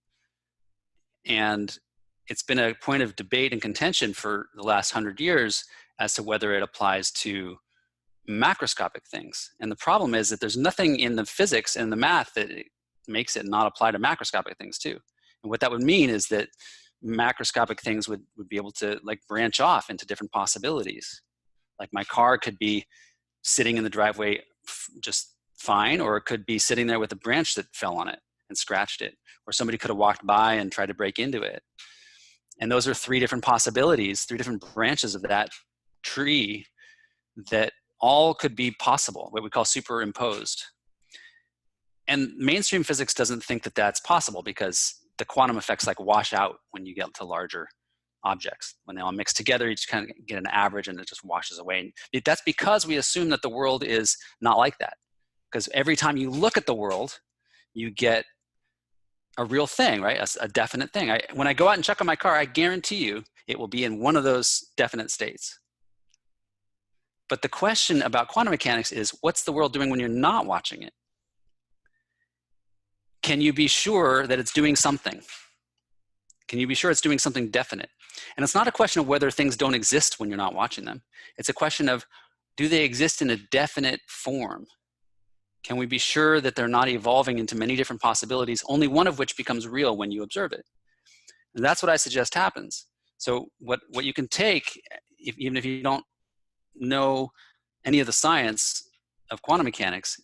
[SPEAKER 2] And it's been a point of debate and contention for the last 100 years as to whether it applies to macroscopic things. And the problem is that there's nothing in the physics and the math that makes it not apply to macroscopic things too. And what that would mean is that macroscopic things would be able to like branch off into different possibilities. Like my car could be sitting in the driveway just fine, or it could be sitting there with a branch that fell on it and scratched it, or somebody could have walked by and tried to break into it. And those are three different possibilities, three different branches of that tree that all could be possible, what we call superimposed. And mainstream physics doesn't think that that's possible because the quantum effects like wash out when you get to larger objects. When they all mix together, you just kind of get an average and it just washes away. And that's because we assume that the world is not like that. Because every time you look at the world, you get a real thing, right? A definite thing. When I go out and check on my car, I guarantee you it will be in one of those definite states. But the question about quantum mechanics is, what's the world doing when you're not watching it? Can you be sure that it's doing something? Can you be sure it's doing something definite? And it's not a question of whether things don't exist when you're not watching them. It's a question of, do they exist in a definite form? Can we be sure that they're not evolving into many different possibilities, only one of which becomes real when you observe it? And that's what I suggest happens. So what you can take, even if you don't know any of the science of quantum mechanics,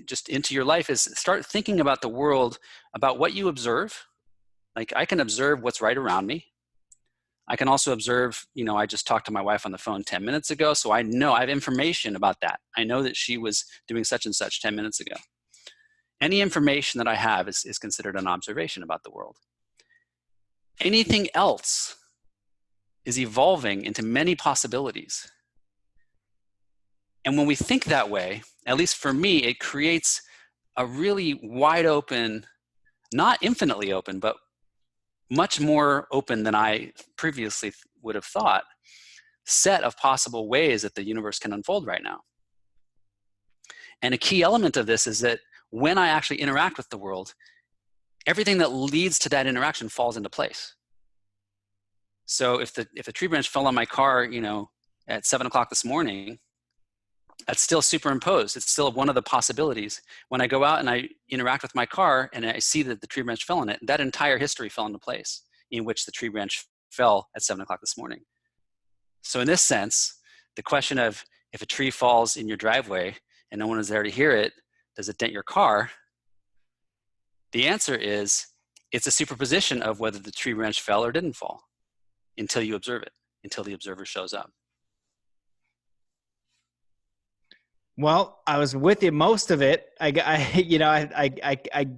[SPEAKER 2] just into your life, is start thinking about the world, about what you observe. Like I can observe what's right around me. I can also observe, I just talked to my wife on the phone 10 minutes ago, so I know I have information about that. I know that she was doing such and such 10 minutes ago. Any information that I have is considered an observation about the world. Anything else is evolving into many possibilities. And when we think that way, at least for me, it creates a really wide open, not infinitely open, but much more open than I previously would have thought, set of possible ways that the universe can unfold right now. And a key element of this is that when I actually interact with the world, everything that leads to that interaction falls into place. So if the tree branch fell on my car, at 7 o'clock this morning, that's still superimposed. It's still one of the possibilities. When I go out and I interact with my car and I see that the tree branch fell on it, that entire history fell into place in which the tree branch fell at 7 o'clock this morning. So in this sense, the question of if a tree falls in your driveway and no one is there to hear it, does it dent your car? The answer is it's a superposition of whether the tree branch fell or didn't fall until you observe it, until the observer shows up.
[SPEAKER 1] Well, I was with you most of it. I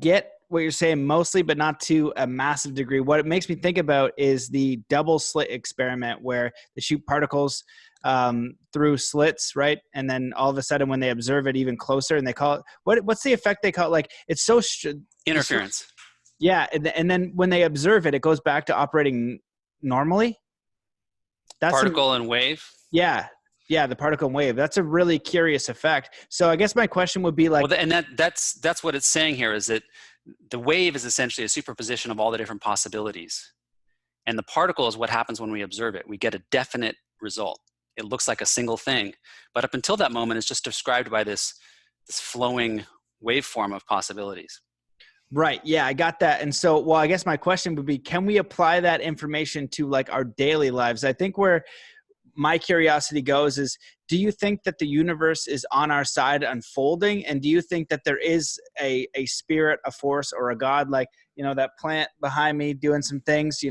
[SPEAKER 1] get what you're saying mostly, but not to a massive degree. What it makes me think about is the double slit experiment where they shoot particles through slits, right? And then all of a sudden when they observe it even closer, and they call it, what's the effect they call it? Like it's so
[SPEAKER 2] interference.
[SPEAKER 1] Yeah. And then when they observe it, it goes back to operating normally. That's
[SPEAKER 2] particle and wave.
[SPEAKER 1] Yeah. Yeah, the particle and wave. That's a really curious effect. So I guess my question would be like...
[SPEAKER 2] Well, and that's what it's saying here, is that the wave is essentially a superposition of all the different possibilities. And the particle is what happens when we observe it. We get a definite result. It looks like a single thing. But up until that moment, it's just described by this flowing waveform of possibilities.
[SPEAKER 1] Right. Yeah, I got that. And so, well, I guess my question would be, can we apply that information to like our daily lives? I think where my curiosity goes is, do you think that the universe is on our side unfolding? And do you think that there is a spirit, a force, or a God, like, that plant behind me doing some things,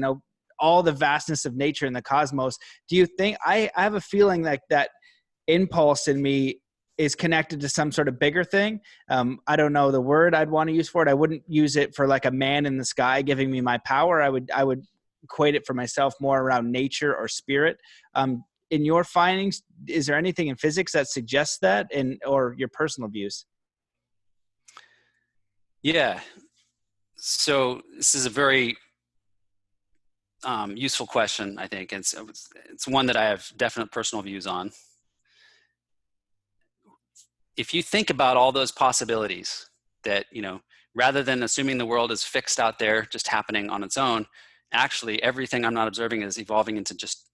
[SPEAKER 1] all the vastness of nature and the cosmos? Do you think, I have a feeling like that impulse in me is connected to some sort of bigger thing. I don't know the word I'd want to use for it. I wouldn't use it for like a man in the sky giving me my power. I would equate it for myself more around nature or spirit. In your findings, is there anything in physics that suggests that, or your personal views?
[SPEAKER 2] Yeah. So this is a very useful question, I think. And it's one that I have definite personal views on. If you think about all those possibilities that, rather than assuming the world is fixed out there, just happening on its own, actually everything I'm not observing is evolving into just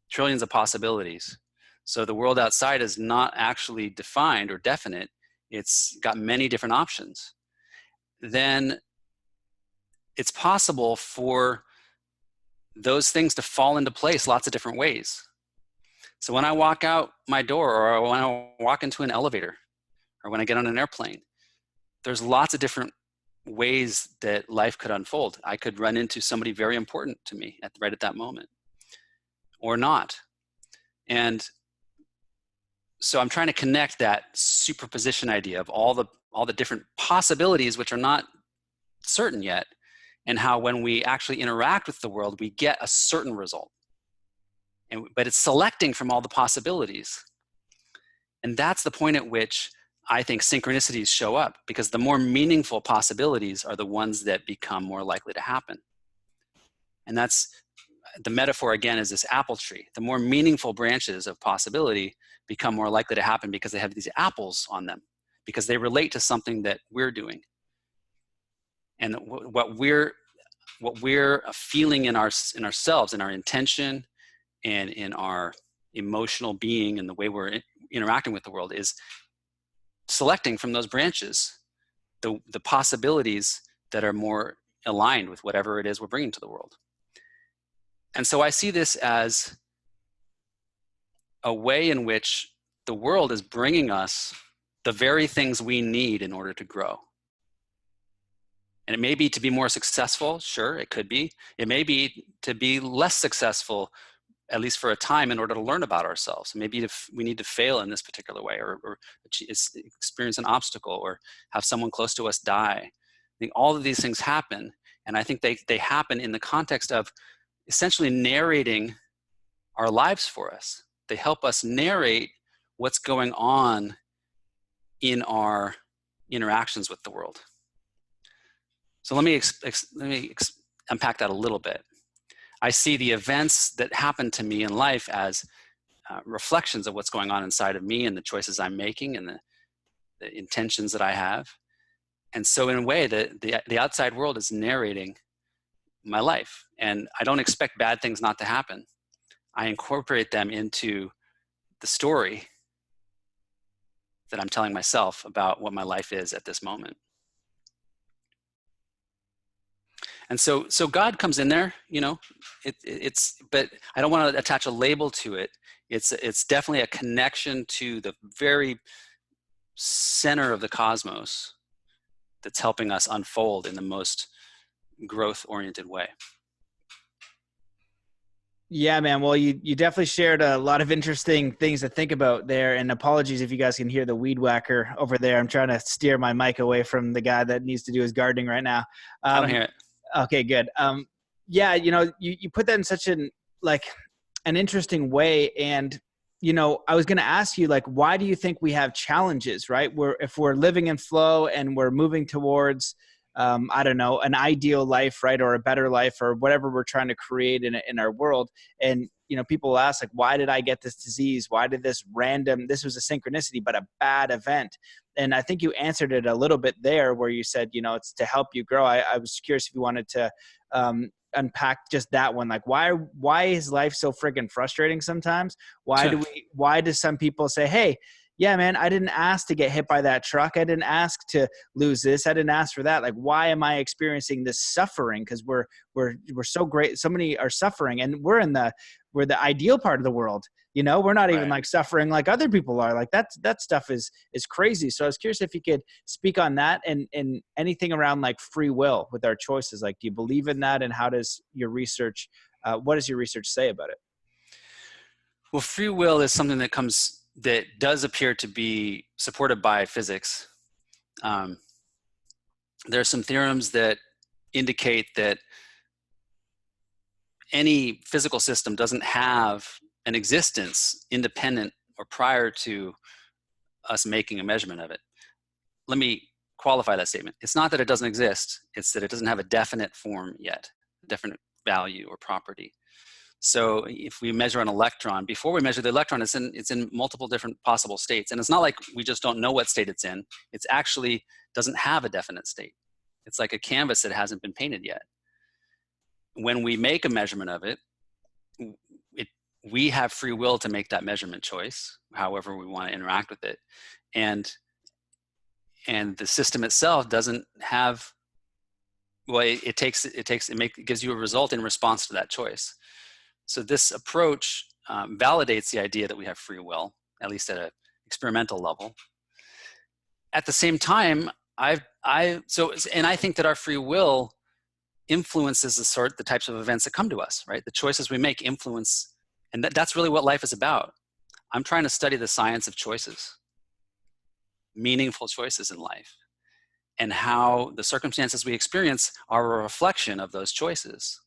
[SPEAKER 2] trillions of possibilities. So the world outside is not actually defined or definite. It's got many different options. Then it's possible for those things to fall into place lots of different ways. So when I walk out my door, or when I walk into an elevator, or when I get on an airplane, there's lots of different ways that life could unfold. I could run into somebody very important to me right at that moment, or not. And so I'm trying to connect that superposition idea of all the different possibilities, which are not certain yet, and how when we actually interact with the world, we get a certain result. But it's selecting from all the possibilities. And that's the point at which I think synchronicities show up, because the more meaningful possibilities are the ones that become more likely to happen. And that's the metaphor, again, is this apple tree. The more meaningful branches of possibility become more likely to happen because they have these apples on them, because they relate to something that we're doing. And what we're feeling in ourselves, in our intention, and in our emotional being, and the way we're interacting with the world, is selecting from those branches the possibilities that are more aligned with whatever it is we're bringing to the world. And so I see this as a way in which the world is bringing us the very things we need in order to grow. And it may be to be more successful, sure, it could be. It may be to be less successful, at least for a time, in order to learn about ourselves. Maybe we need to fail in this particular way, or experience an obstacle, or have someone close to us die. I think all of these things happen, and I think they happen in the context of essentially narrating our lives for us. They help us narrate what's going on in our interactions with the world. So let me unpack that a little bit. I see the events that happen to me in life as reflections of what's going on inside of me, and the choices I'm making, and the intentions that I have. And so in a way, the outside world is narrating my life. And I don't expect bad things not to happen. I incorporate them into the story that I'm telling myself about what my life is at this moment. And so God comes in there, but I don't want to attach a label to it. It's definitely a connection to the very center of the cosmos that's helping us unfold in the most growth-oriented way.
[SPEAKER 1] Yeah, man. Well, you definitely shared a lot of interesting things to think about there. And apologies if you guys can hear the weed whacker over there. I'm trying to steer my mic away from the guy that needs to do his gardening right now.
[SPEAKER 2] I don't hear it.
[SPEAKER 1] Okay, good. Yeah, you put that in such an interesting way. And, I was going to ask you, why do you think we have challenges, right? If we're living in flow and we're moving towards, I don't know, an ideal life, right? Or a better life, or whatever we're trying to create in our world. And, people will ask, why did I get this disease? Why did this was a synchronicity, but a bad event? And I think you answered it a little bit there where you said, it's to help you grow. I was curious if you wanted to unpack just that one. Why is life so friggin' frustrating sometimes? Why do some people say, hey, yeah, man, I didn't ask to get hit by that truck. I didn't ask to lose this. I didn't ask for that. Why am I experiencing this suffering? Because we're so great. So many are suffering, and we're the ideal part of the world. We're not even suffering like other people are. That stuff is crazy. So I was curious if you could speak on that and anything around free will with our choices. Do you believe in that? And how does your research, what does your research say about it?
[SPEAKER 2] Well, free will is something that does appear to be supported by physics. There are some theorems that indicate that any physical system doesn't have an existence independent or prior to us making a measurement of it. Let me qualify that statement. It's not that it doesn't exist. It's that it doesn't have a definite form yet, a definite value or property. So if we measure an electron, before we measure the electron, it's in multiple different possible states. And it's not like we just don't know what state it's in. It's actually doesn't have a definite state. It's like a canvas that hasn't been painted yet. When we make a measurement of it, we have free will to make that measurement choice, however we want to interact with it. And the system itself doesn't have, well, it gives you a result in response to that choice. So this approach validates the idea that we have free will, at least at an experimental level. At the same time, and I think that our free will influences the types of events that come to us, right? The choices we make influence, and that's really what life is about. I'm trying to study the science of choices, meaningful choices in life, and how the circumstances we experience are a reflection of those choices.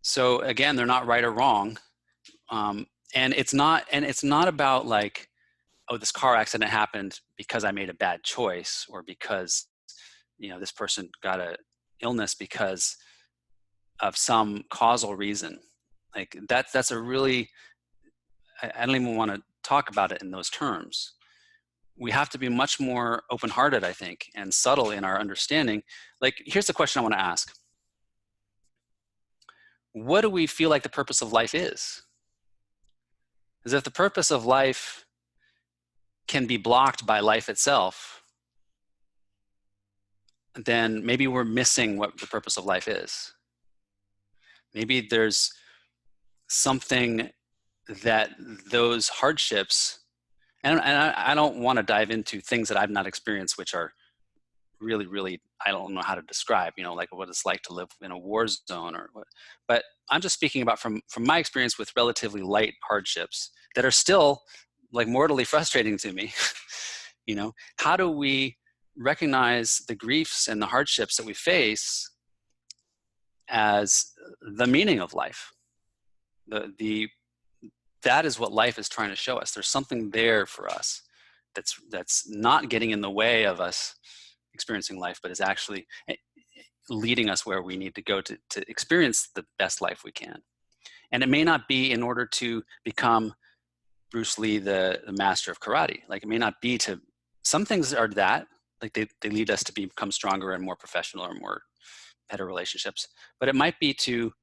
[SPEAKER 2] So again, they're not right or wrong. And it's not about like, oh, this car accident happened because I made a bad choice, or because, this person got an illness because of some causal reason. Like that's a really, I don't even want to talk about it in those terms. We have to be much more open-hearted, I think, and subtle in our understanding. Like, here's the question I want to ask. What do we feel like the purpose of life is? Because if the purpose of life can be blocked by life itself, then maybe we're missing what the purpose of life is. Maybe there's something that those hardships, and I don't want to dive into things that I've not experienced, which are really, really, I don't know how to describe, like what it's like to live in a war zone or what. But I'm just speaking about from my experience with relatively light hardships that are still like mortally frustrating to me. How do we recognize the griefs and the hardships that we face as the meaning of life? That is what life is trying to show us. There's something there for us that's not getting in the way of us experiencing life, but is actually leading us where we need to go to experience the best life we can. And it may not be in order to become Bruce Lee, the master of karate. Like, it may not be to, some things are that, like they lead us to become stronger and more professional or more better relationships, but it might be to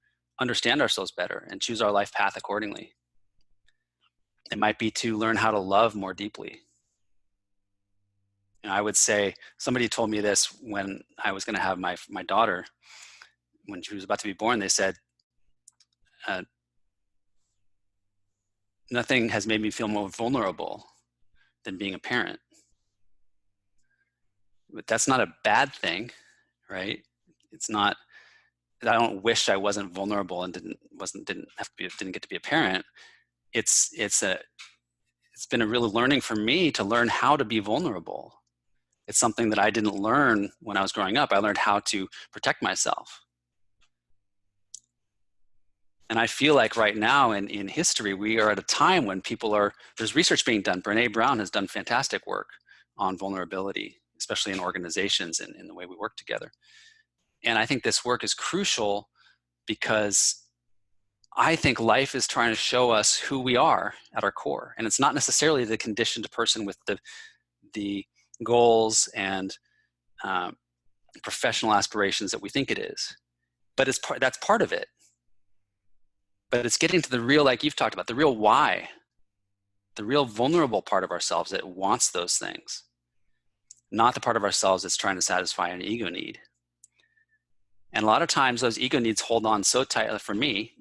[SPEAKER 2] understand ourselves better and choose our life path accordingly. It might be to learn how to love more deeply. I would say, somebody told me this when I was going to have my daughter, when she was about to be born. They said, nothing has made me feel more vulnerable than being a parent. But that's not a bad thing, right? It's not, I don't wish I wasn't vulnerable and didn't get to be a parent. It's been a real learning for me to learn how to be vulnerable. It's something that I didn't learn when I was growing up. I learned how to protect myself. And I feel like right now in history, we are at a time when there's research being done. Brene Brown has done fantastic work on vulnerability, especially in organizations and in the way we work together. And I think this work is crucial because I think life is trying to show us who we are at our core. And it's not necessarily the conditioned person with the goals and professional aspirations that we think it is. But that's part of it. But it's getting to the real, like you've talked about, the real why, the real vulnerable part of ourselves that wants those things, not the part of ourselves that's trying to satisfy an ego need. And a lot of times those ego needs hold on so tight, for me,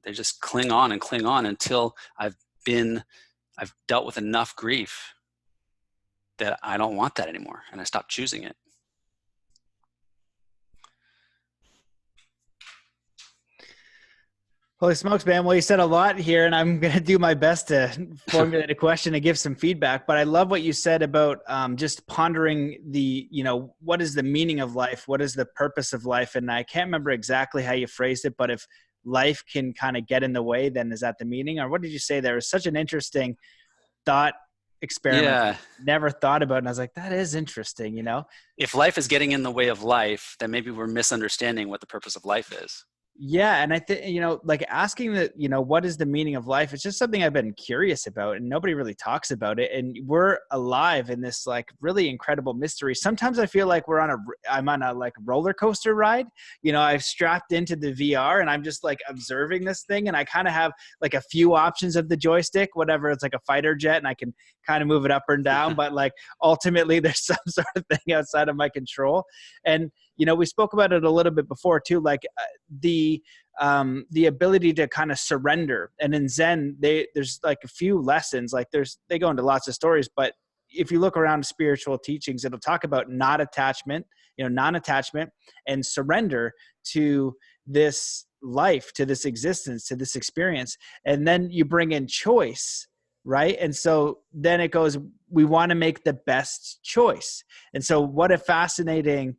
[SPEAKER 2] they just cling on until I've dealt with enough grief that I don't want that anymore, and I stop choosing it.
[SPEAKER 1] Holy smokes, man. Well, you said a lot here, and I'm going to do my best to formulate a question and give some feedback. But I love what you said about just pondering what is the meaning of life? What is the purpose of life? And I can't remember exactly how you phrased it, but if life can kind of get in the way, then is that the meaning? Or what did you say there? It was such an interesting thought experiment.
[SPEAKER 2] Yeah.
[SPEAKER 1] Never thought about it. And I was like, that is interesting, you know?
[SPEAKER 2] If life is getting in the way of life, then maybe we're misunderstanding what the purpose of life is.
[SPEAKER 1] Yeah. And I think, you know, like asking that, you know, what is the meaning of life? It's just something I've been curious about, and nobody really talks about it. And we're alive in this like really incredible mystery. Sometimes I feel like I'm on a like roller coaster ride. You know, I've strapped into the VR and I'm just like observing this thing. And I kind of have like a few options of the joystick, whatever. It's like a fighter jet and I can kind of move it up and down, but like ultimately there's some sort of thing outside of my control. And, you know, we spoke about it a little bit before too, like the ability to kind of surrender. And in Zen, there's like a few lessons, like they go into lots of stories, but if you look around spiritual teachings, it'll talk about non-attachment and surrender to this life, to this existence, to this experience. And then you bring in choice, right? And so then it goes, we want to make the best choice. And so what a fascinating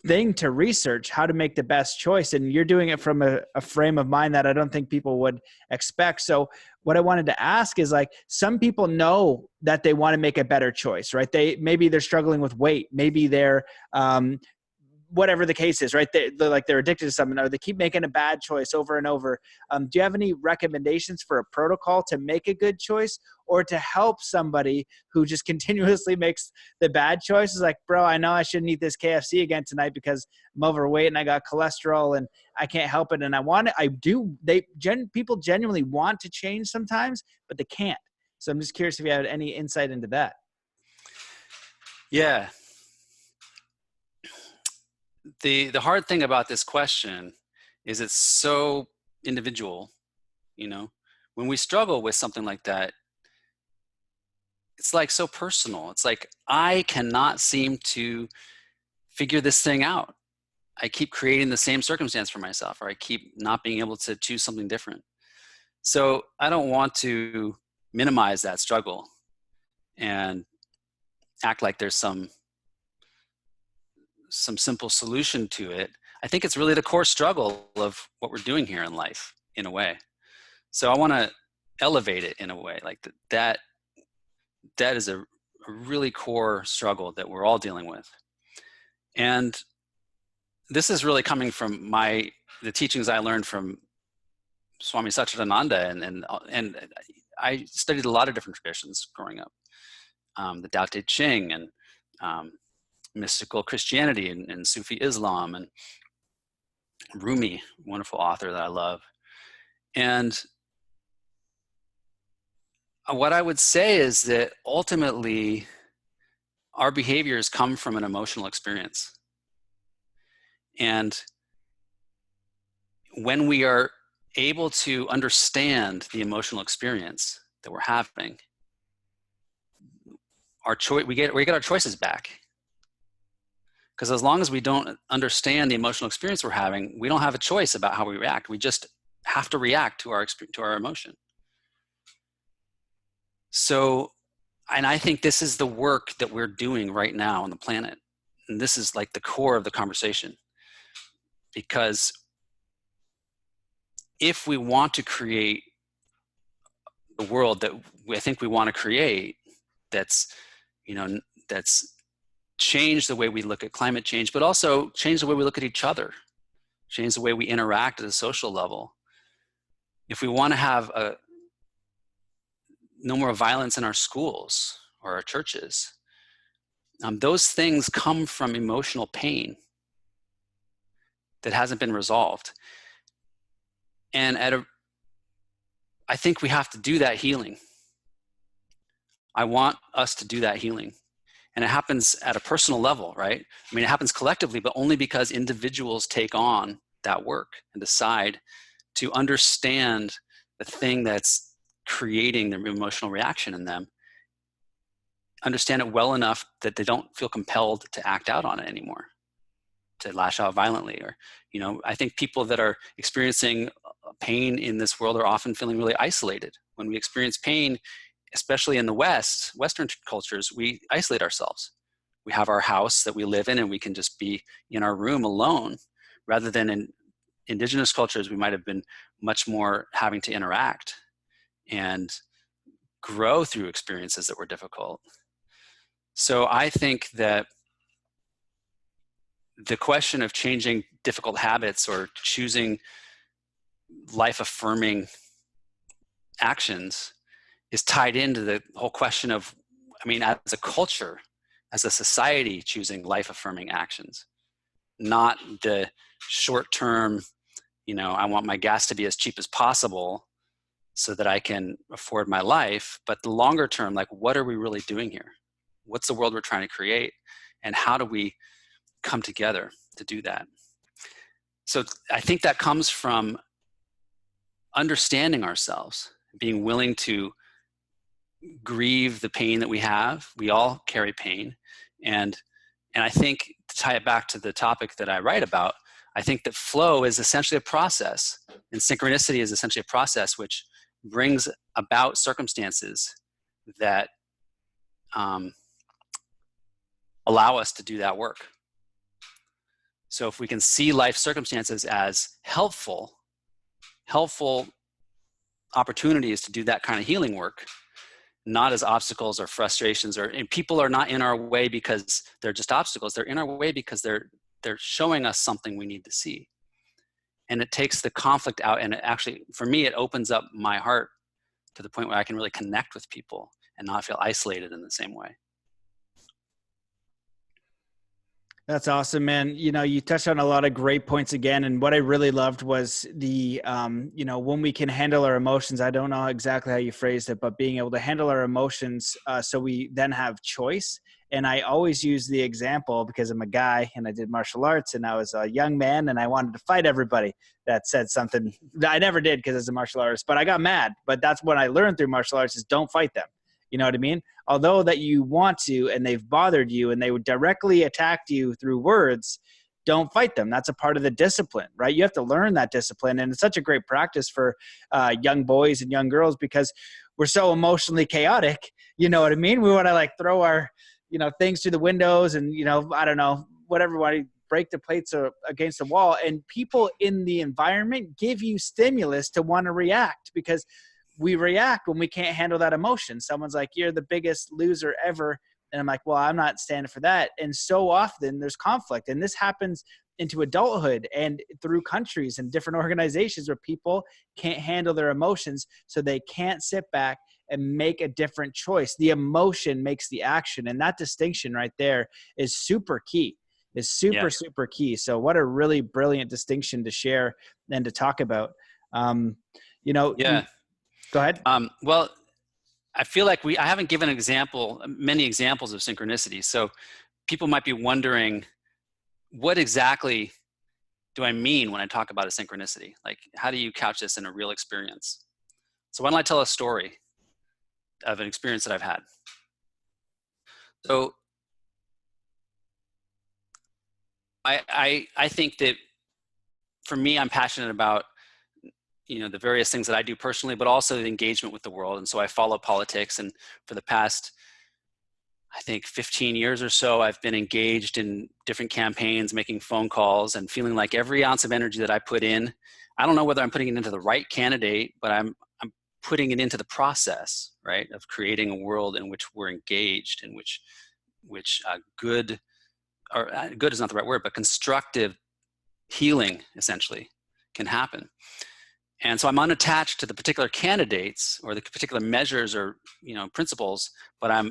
[SPEAKER 1] thing to research, how to make the best choice. And you're doing it from a frame of mind that I don't think people would expect. So what I wanted to ask is, like, some people know that they want to make a better choice, right? Maybe they're struggling with weight. Maybe they're, whatever the case is, right? They're addicted to something, or they keep making a bad choice over and over. Do you have any recommendations for a protocol to make a good choice, or to help somebody who just continuously makes the bad choices? Like, bro, I know I shouldn't eat this KFC again tonight because I'm overweight and I got cholesterol and I can't help it. And people genuinely want to change sometimes, but they can't. So I'm just curious if you had any insight into that.
[SPEAKER 2] Yeah. The hard thing about this question is it's so individual. You know, when we struggle with something like that, it's like so personal. It's like, I cannot seem to figure this thing out. I keep creating the same circumstance for myself, or I keep not being able to choose something different. So I don't want to minimize that struggle and act like there's some simple solution to it. I think it's really the core struggle of what we're doing here in life, in a way. So I want to elevate it in a way, like that is a really core struggle that we're all dealing with. And this is really coming from the teachings I learned from Swami Satchidananda, and I studied a lot of different traditions growing up, the Tao Te Ching, and mystical Christianity, and Sufi Islam, and Rumi, wonderful author that I love. And what I would say is that ultimately our behaviors come from an emotional experience. And when we are able to understand the emotional experience that we're having, we get our choices back. Because as long as we don't understand the emotional experience we're having, we don't have a choice about how we react. We just have to react to our emotion. So, and I think this is the work that we're doing right now on the planet. And this is like the core of the conversation. Because if we want to create the world that I think we want to create, that's change the way we look at climate change, but also change the way we look at each other, change the way we interact at a social level. If we want to have no more violence in our schools or our churches, those things come from emotional pain that hasn't been resolved. And I think we have to do that healing. I want us to do that healing. And it happens at a personal level, right? I mean, it happens collectively, but only because individuals take on that work and decide to understand the thing that's creating the emotional reaction in them, understand it well enough that they don't feel compelled to act out on it anymore, to lash out violently. Or, I think people that are experiencing pain in this world are often feeling really isolated. When we experience pain, especially in the Western cultures, we isolate ourselves. We have our house that we live in, and we can just be in our room alone, rather than in indigenous cultures, we might have been much more having to interact and grow through experiences that were difficult. So I think that the question of changing difficult habits or choosing life-affirming actions is tied into the whole question of, I mean, as a culture, as a society, choosing life-affirming actions, not the short-term, I want my gas to be as cheap as possible so that I can afford my life, but the longer term, like, what are we really doing here? What's the world we're trying to create? And how do we come together to do that? So I think that comes from understanding ourselves, being willing to grieve the pain that we have. We all carry pain. And I think, to tie it back to the topic that I write about, I think that flow is essentially a process, and synchronicity is essentially a process which brings about circumstances that allow us to do that work. So if we can see life circumstances as helpful opportunities to do that kind of healing work, not as obstacles or frustrations, and people are not in our way because they're just obstacles. They're in our way because they're showing us something we need to see. And it takes the conflict out, and it actually, for me, it opens up my heart to the point where I can really connect with people and not feel isolated in the same way.
[SPEAKER 1] That's awesome, man. You touched on a lot of great points again. And what I really loved was the, when we can handle our emotions, I don't know exactly how you phrased it, but being able to handle our emotions so we then have choice. And I always use the example because I'm a guy and I did martial arts and I was a young man and I wanted to fight everybody that said something. I never did because I was a martial artist, but I got mad. But that's what I learned through martial arts is don't fight them. You know what I mean? Although that you want to, and they've bothered you and they would directly attack you through words, don't fight them. That's a part of the discipline, right? You have to learn that discipline. And it's such a great practice for young boys and young girls because we're so emotionally chaotic. You know what I mean? We want to throw our, things through the windows and, I don't know, whatever, break the plates against the wall. And people in the environment give you stimulus to want to react because we react when we can't handle that emotion. Someone's like, you're the biggest loser ever. And I'm like, well, I'm not standing for that. And so often there's conflict. And this happens into adulthood and through countries and different organizations where people can't handle their emotions. So they can't sit back and make a different choice. The emotion makes the action. And that distinction right there is super key. Super key. So what a really brilliant distinction to share and to talk about. Go ahead.
[SPEAKER 2] Well, I feel like I haven't given many examples of synchronicity. So people might be wondering, what exactly do I mean when I talk about a synchronicity? Like, how do you couch this in a real experience? So why don't I tell a story of an experience that I've had? So I think that for me, I'm passionate about the various things that I do personally, but also the engagement with the world. And so I follow politics. And for the past, I think 15 years or so, I've been engaged in different campaigns, making phone calls and feeling like every ounce of energy that I put in, I don't know whether I'm putting it into the right candidate, but I'm putting it into the process, right, of creating a world in which we're engaged, in which good is not the right word, but constructive healing essentially can happen. And so I'm unattached to the particular candidates or the particular measures or principles, but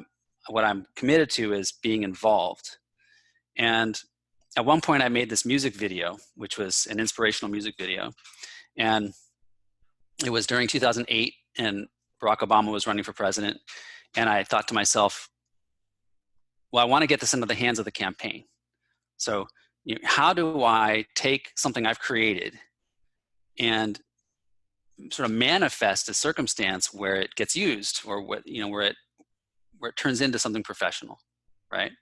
[SPEAKER 2] what I'm committed to is being involved. And at one point I made this music video, which was an inspirational music video. And it was during 2008 and Barack Obama was running for president. And I thought to myself, well, I want to get this into the hands of the campaign. So how do I take something I've created and sort of manifest a circumstance where it gets used or where it turns into something professional, right?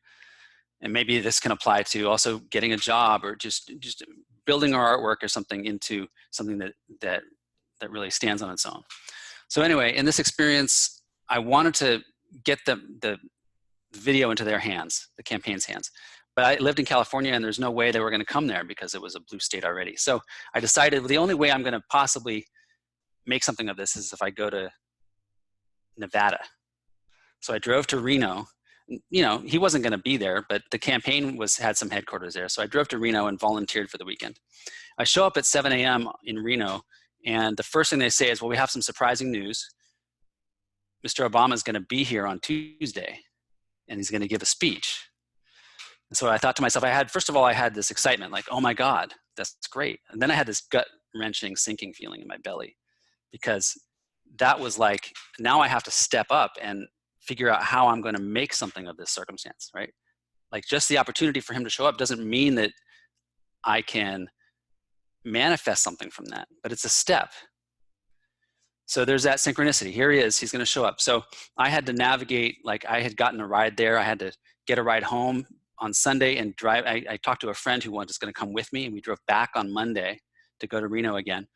[SPEAKER 2] And maybe this can apply to also getting a job or just building our artwork or something into something that really stands on its own. So anyway, in this experience, I wanted to get the video into their hands, the campaign's hands. But I lived in California and there's no way they were going to come there because it was a blue state already. So I decided the only way I'm going to possibly make something of this is if I go to Nevada. So I drove to Reno. You know, he wasn't going to be there, but the campaign had some headquarters there. So I drove to Reno and volunteered for the weekend. I show up at 7 a.m. in Reno, and the first thing they say is, well, we have some surprising news. Mr. Obama is going to be here on Tuesday, and he's going to give a speech. And so I thought to myself, first of all, I had this excitement, like, oh my God, that's great. And then I had this gut-wrenching sinking feeling in my belly, because that was like, now I have to step up and figure out how I'm going to make something of this circumstance, right? Like, just the opportunity for him to show up doesn't mean that I can manifest something from that, but it's a step. So there's that synchronicity. Here he is, he's going to show up. So I had to navigate, like, I had gotten a ride there. I had to get a ride home on Sunday and drive. I talked to a friend who was going to come with me, and we drove back on Monday to go to Reno again,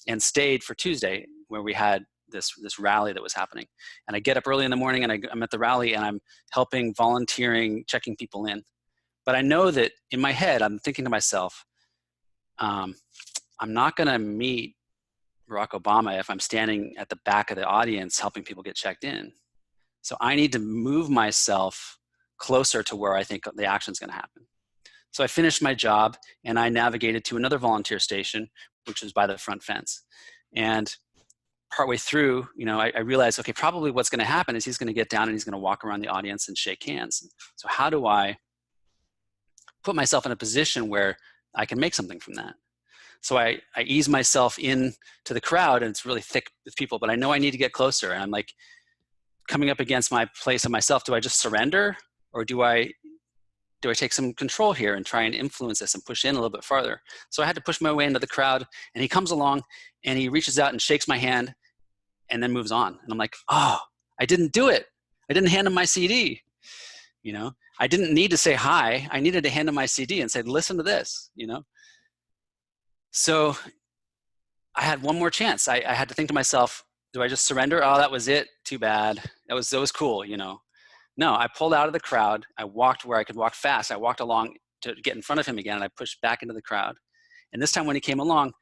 [SPEAKER 2] and stayed for Tuesday, where we had this rally that was happening. And I get up early in the morning, and I'm at the rally, and I'm helping, volunteering, checking people in. But I know that in my head, I'm thinking to myself, I'm not going to meet Barack Obama if I'm standing at the back of the audience helping people get checked in. So I need to move myself closer to where I think the action is going to happen. So I finished my job, and I navigated to another volunteer station, which was by the front fence. And partway through, you know, I realized, okay, probably what's going to happen is he's going to get down and he's going to walk around the audience and shake hands. So how do I put myself in a position where I can make something from that? So I ease myself in to the crowd, and it's really thick with people, but I know I need to get closer. And I'm like coming up against my place of myself. Do I just surrender, or do I take some control here and try and influence this and push in a little bit farther? So I had to push my way into the crowd, and he comes along and he reaches out and shakes my hand and then moves on. And I'm like, oh, I didn't do it. I didn't hand him my CD. You know, I didn't need to say hi. I needed to hand him my CD and say, listen to this, you know? So I had one more chance. I had to think to myself, do I just surrender? Oh, that was it. Too bad. That was cool, you know? No, I pulled out of the crowd. I walked where I could walk fast. I walked along to get in front of him again, and I pushed back into the crowd. And this time when he came along,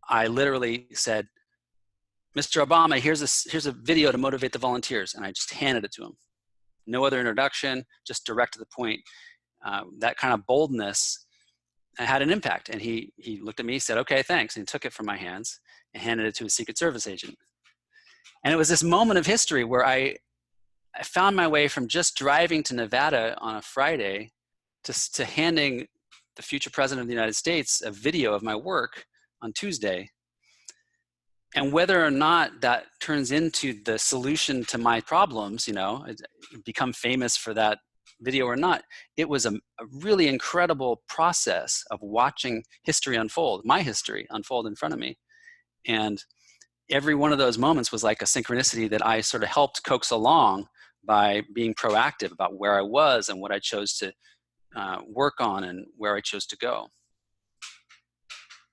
[SPEAKER 2] I literally said, Mr. Obama, here's a video to motivate the volunteers. And I just handed it to him. No other introduction, just direct to the point. That kind of boldness had an impact. And he looked at me, said, okay, thanks. And he took it from my hands and handed it to a Secret Service agent. And it was this moment of history where I found my way from just driving to Nevada on a Friday to handing the future president of the United States a video of my work on Tuesday. And whether or not that turns into the solution to my problems, you know, become famous for that video or not, it was a really incredible process of watching history unfold, my history unfold in front of me. And every one of those moments was like a synchronicity that I sort of helped coax along by being proactive about where I was and what I chose to work on and where I chose to go.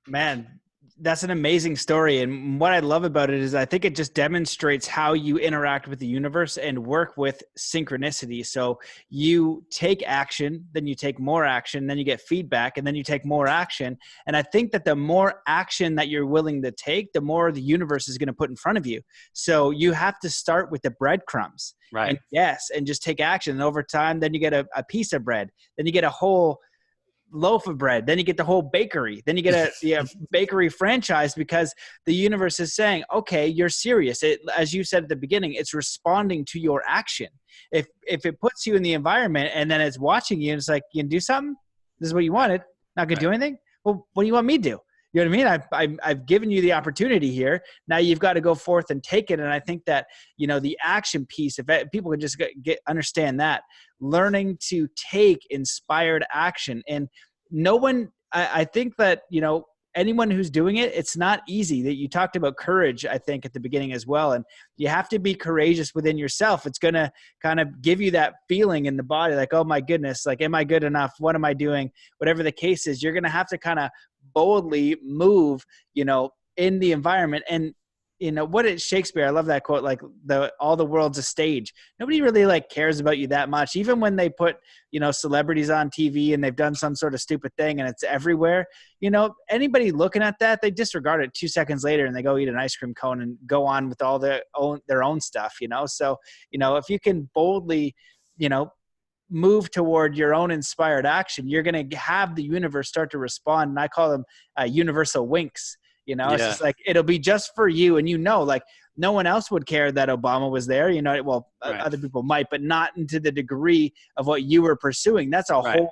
[SPEAKER 1] Man, that's an amazing story. And what I love about it is I think it just demonstrates how you interact with the universe and work with synchronicity. So you take action, then you take more action, then you get feedback, and then you take more action. And I think that the more action that you're willing to take, the more the universe is going to put in front of you. So you have to start with the breadcrumbs.
[SPEAKER 2] Right.
[SPEAKER 1] And yes, and just take action. And over time, then you get a piece of bread. Then you get a whole loaf of bread. Then you get the whole bakery. Then you get a bakery franchise, because the universe is saying, okay, you're serious. It, as you said at the beginning, it's responding to your action. If it puts you in the environment and then it's watching you and it's like, you can do something? This is what you wanted. Not going to do anything? Well, what do you want me to do? You know what I mean? I've given you the opportunity here. Now you've got to go forth and take it. And I think that, you know, the action piece, if people could just understand that, learning to take inspired action. And no one, I think that, you know, anyone who's doing it, it's not easy. That you talked about courage, I think, at the beginning as well. And you have to be courageous within yourself. It's going to kind of give you that feeling in the body, like, oh my goodness, like, am I good enough? What am I doing? Whatever the case is, you're going to have to kind of boldly move, you know, in the environment. And what is Shakespeare? I love that quote, like all the world's a stage. Nobody really like cares about you that much. Even when they put, celebrities on TV and they've done some sort of stupid thing and it's everywhere, anybody looking at that, they disregard it 2 seconds later and they go eat an ice cream cone and go on with all their own stuff, So, if you can boldly, move toward your own inspired action, you're going to have the universe start to respond. And I call them universal winks. It's just like, it'll be just for you. And, like no one else would care that Obama was there,
[SPEAKER 2] Right.
[SPEAKER 1] Other people might, but not into the degree of what you were pursuing. That's a whole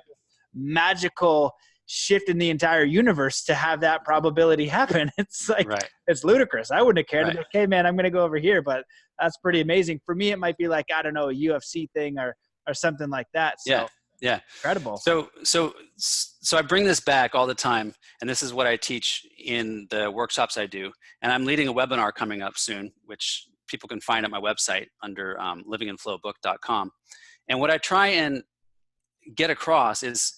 [SPEAKER 1] magical shift in the entire universe to have that probability happen. It's like, it's ludicrous. I wouldn't have cared. Like, hey man, I'm going to go over here, but that's pretty amazing. For me, it might be like, I don't know, a UFC thing or something like that. So
[SPEAKER 2] yeah.
[SPEAKER 1] Incredible.
[SPEAKER 2] So I bring this back all the time, and this is what I teach in the workshops I do. And I'm leading a webinar coming up soon, which people can find at my website under livingandflowbook.com. And what I try and get across is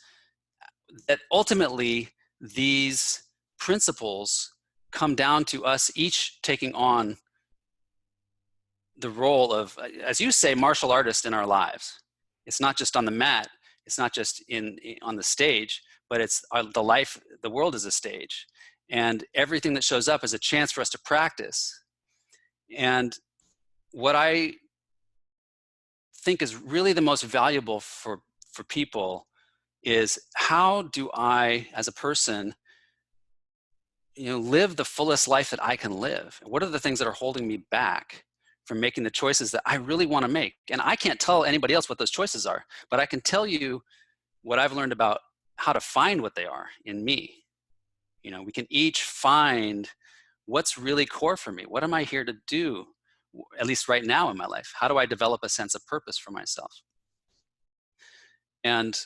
[SPEAKER 2] that ultimately these principles come down to us each taking on the role of, as you say, martial artist in our lives. It's not just on the mat. It's not just on the stage, but it's the world is a stage. And everything that shows up is a chance for us to practice. And what I think is really the most valuable for people is, how do I, as a person, live the fullest life that I can live? What are the things that are holding me back from making the choices that I really want to make? And I can't tell anybody else what those choices are, but I can tell you what I've learned about how to find what they are in me. We can each find what's really core for me. What am I here to do, at least right now in my life? How do I develop a sense of purpose for myself? And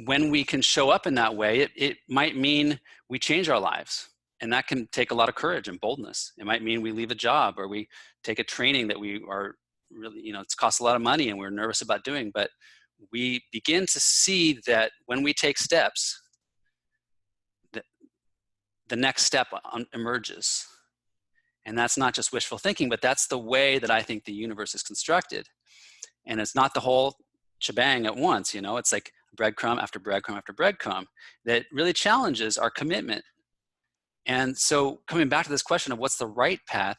[SPEAKER 2] when we can show up in that way, it might mean we change our lives. And that can take a lot of courage and boldness. It might mean we leave a job, or we take a training that we are really, it's cost a lot of money and we're nervous about doing, but we begin to see that when we take steps, the next step emerges. And that's not just wishful thinking, but that's the way that I think the universe is constructed. And it's not the whole shebang at once, it's like breadcrumb after breadcrumb after breadcrumb that really challenges our commitment. And so coming back to this question of what's the right path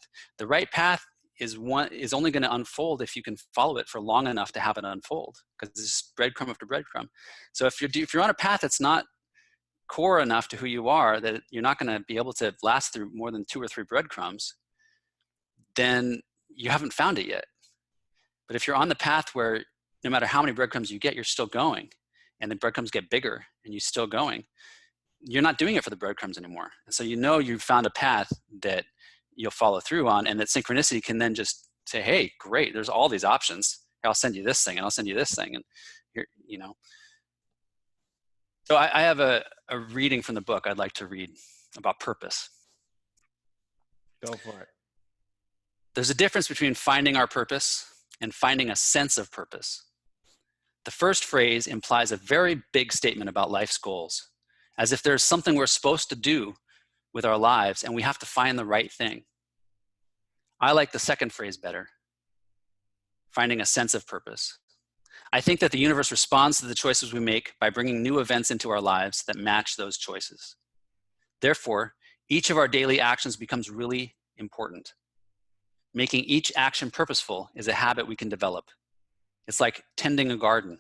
[SPEAKER 2] is only going to unfold if you can follow it for long enough to have it unfold, because it's just breadcrumb after breadcrumb. So if you're on a path that's not core enough to who you are, that you're not going to be able to last through more than 2 or 3 breadcrumbs, then you haven't found it yet. But if you're on the path where no matter how many breadcrumbs you get, you're still going, and the breadcrumbs get bigger and you're still going, you're not doing it for the breadcrumbs anymore. And so you've found a path that you'll follow through on, and that synchronicity can then just say, hey, great, there's all these options. Here, I'll send you this thing, and I'll send you this thing. And here, So I have a reading from the book I'd like to read about purpose.
[SPEAKER 1] Go for it.
[SPEAKER 2] There's a difference between finding our purpose and finding a sense of purpose. The first phrase implies a very big statement about life's goals, as if there's something we're supposed to do with our lives and we have to find the right thing. I like the second phrase better, finding a sense of purpose. I think that the universe responds to the choices we make by bringing new events into our lives that match those choices. Therefore, each of our daily actions becomes really important. Making each action purposeful is a habit we can develop. It's like tending a garden.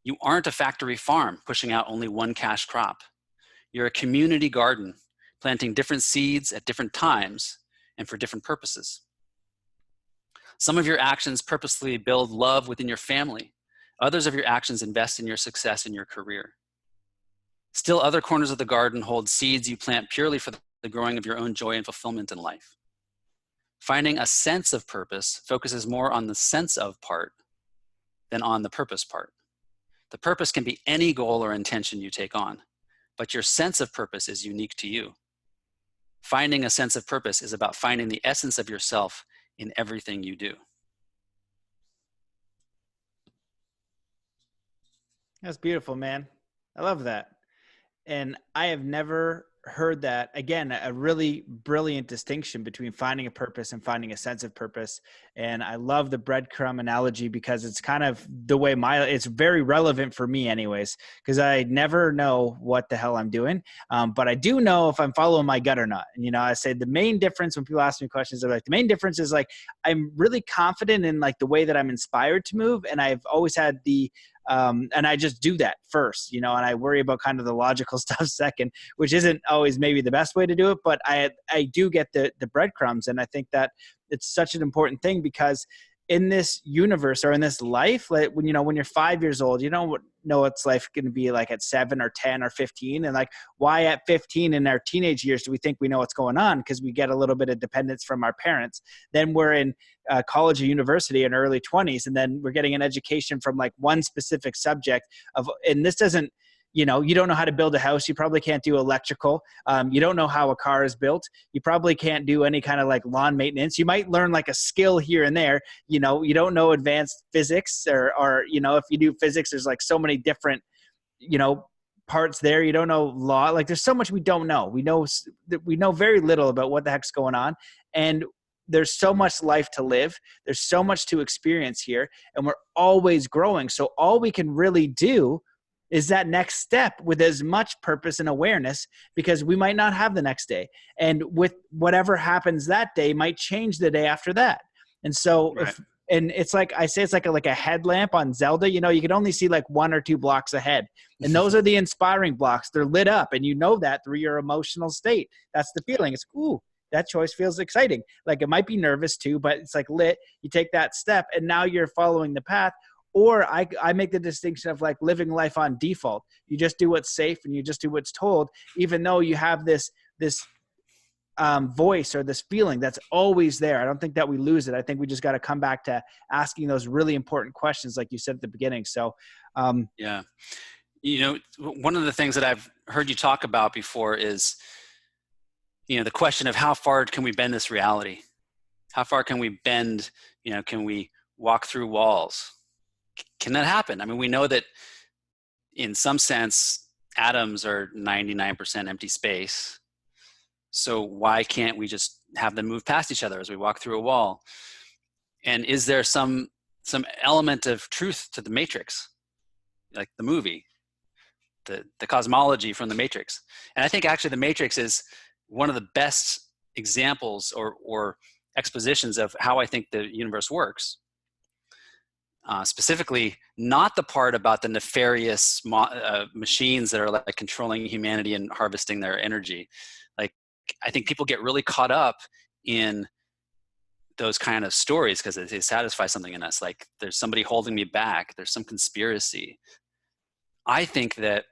[SPEAKER 2] You aren't a factory farm pushing out only one cash crop. You're a community garden, planting different seeds at different times and for different purposes. Some of your actions purposely build love within your family. Others of your actions invest in your success in your career. Still, other corners of the garden hold seeds you plant purely for the growing of your own joy and fulfillment in life. Finding a sense of purpose focuses more on the sense of part than on the purpose part. The purpose can be any goal or intention you take on, but your sense of purpose is unique to you. Finding a sense of purpose is about finding the essence of yourself in everything you do.
[SPEAKER 1] That's beautiful, man. I love that. And I have never heard that, again, a really brilliant distinction between finding a purpose and finding a sense of purpose. And I love the breadcrumb analogy because it's kind of the way it's very relevant for me anyways, because I never know what the hell I'm doing. But I do know if I'm following my gut or not. And, you know, I say the main difference when people ask me questions, they're like, the main difference is like, I'm really confident in like the way that I'm inspired to move. And I've always had and I just do that first, you know, and I worry about kind of the logical stuff second, which isn't always maybe the best way to do it, but I do get the breadcrumbs. And I think that it's such an important thing because in this universe or in this life, like when you're 5 years old, you don't know what's life going to be like at 7 or 10 or 15. And like, why at 15 in our teenage years do we think we know what's going on? Because we get a little bit of dependence from our parents. Then we're in college or university in early 20s. And then we're getting an education from like one specific subject and this doesn't, you know, you don't know how to build a house. You probably can't do electrical. You don't know how a car is built. You probably can't do any kind of like lawn maintenance. You might learn like a skill here and there. You know, you don't know advanced physics or, you know, if you do physics, there's like so many different, you know, parts there. You don't know law. Like there's so much we don't know. We know very little about what the heck's going on. And there's so much life to live. There's so much to experience here. And we're always growing. So all we can really do is that next step with as much purpose and awareness, because we might not have the next day. And with whatever happens that day might change the day after that. And so,
[SPEAKER 2] Right.
[SPEAKER 1] and it's like, I say, it's like a headlamp on Zelda, you know, you can only see like 1 or 2 blocks ahead. And those are the inspiring blocks. They're lit up and you know that through your emotional state. That's the feeling. It's, ooh, that choice feels exciting. Like it might be nervous too, but it's like lit. You take that step and now you're following the path. Or I make the distinction of like living life on default. You just do what's safe and you just do what's told, even though you have this voice or this feeling that's always there. I don't think that we lose it. I think we just got to come back to asking those really important questions, like you said at the beginning. So,
[SPEAKER 2] yeah, you know, one of the things that I've heard you talk about before is, you know, the question of how far can we bend this reality? How far can we bend, you know, can we walk through walls? Can that happen? I mean, we know that in some sense, atoms are 99% empty space. So why can't we just have them move past each other as we walk through a wall? And is there some element of truth to the Matrix, like the movie, the cosmology from the Matrix? And I think actually the Matrix is one of the best examples or expositions of how I think the universe works. Specifically, not the part about the nefarious machines that are like controlling humanity and harvesting their energy. Like, I think people get really caught up in those kind of stories because they satisfy something in us. Like, there's somebody holding me back. There's some conspiracy. I think that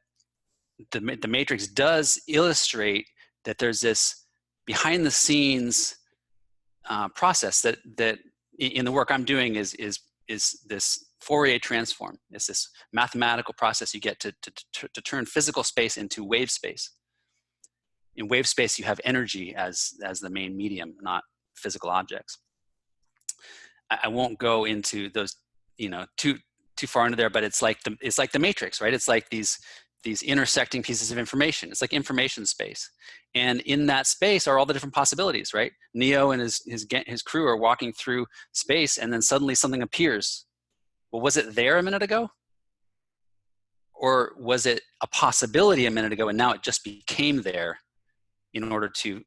[SPEAKER 2] the Matrix does illustrate that there's this behind the scenes process that in the work I'm doing is this Fourier transform. It's this mathematical process you get to turn physical space into wave space. In wave space, you have energy as the main medium, not physical objects. I won't go into those, you know, too far into there, but it's like the Matrix, right? It's like these intersecting pieces of information. It's like information space. And in that space are all the different possibilities, right? Neo and his crew are walking through space and then suddenly something appears. Well, was it there a minute ago? Or was it a possibility a minute ago and now it just became there in order to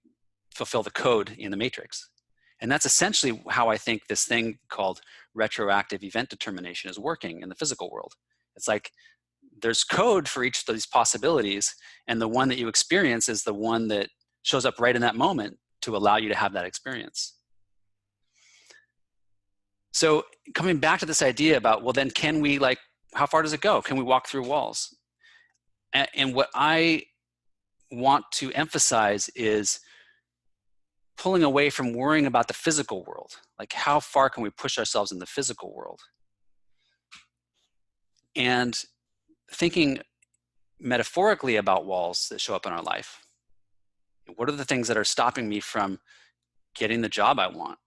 [SPEAKER 2] fulfill the code in the Matrix? And that's essentially how I think this thing called retroactive event determination is working in the physical world. It's like, there's code for each of these possibilities, and the one that you experience is the one that shows up right in that moment to allow you to have that experience. So coming back to this idea about, well, then can we, like, how far does it go? Can we walk through walls? And what I want to emphasize is pulling away from worrying about the physical world. Like, how far can we push ourselves in the physical world? And thinking metaphorically about walls that show up in our life. What are the things that are stopping me from getting the job I want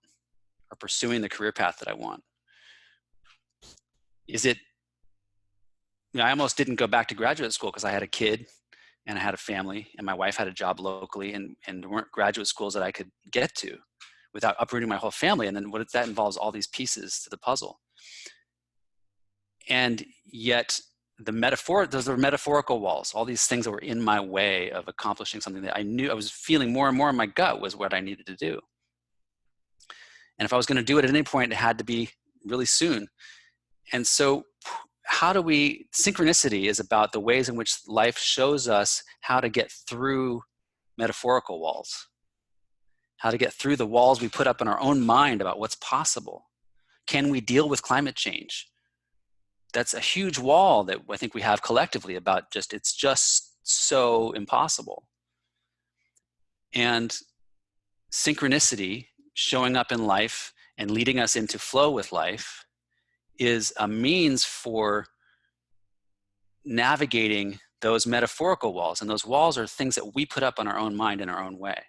[SPEAKER 2] or pursuing the career path that I want? Is it, you know, I almost didn't go back to graduate school because I had a kid and I had a family, and my wife had a job locally, and there weren't graduate schools that I could get to without uprooting my whole family. And then that involves all these pieces to the puzzle. And yet those are metaphorical walls, all these things that were in my way of accomplishing something that I knew I was feeling more and more in my gut was what I needed to do. And if I was going to do it at any point, it had to be really soon. And so synchronicity is about the ways in which life shows us how to get through metaphorical walls, how to get through the walls we put up in our own mind about what's possible. Can we deal with climate change? That's a huge wall that I think we have collectively about it's just so impossible. And synchronicity, showing up in life and leading us into flow with life, is a means for navigating those metaphorical walls. And those walls are things that we put up on our own mind in our own way.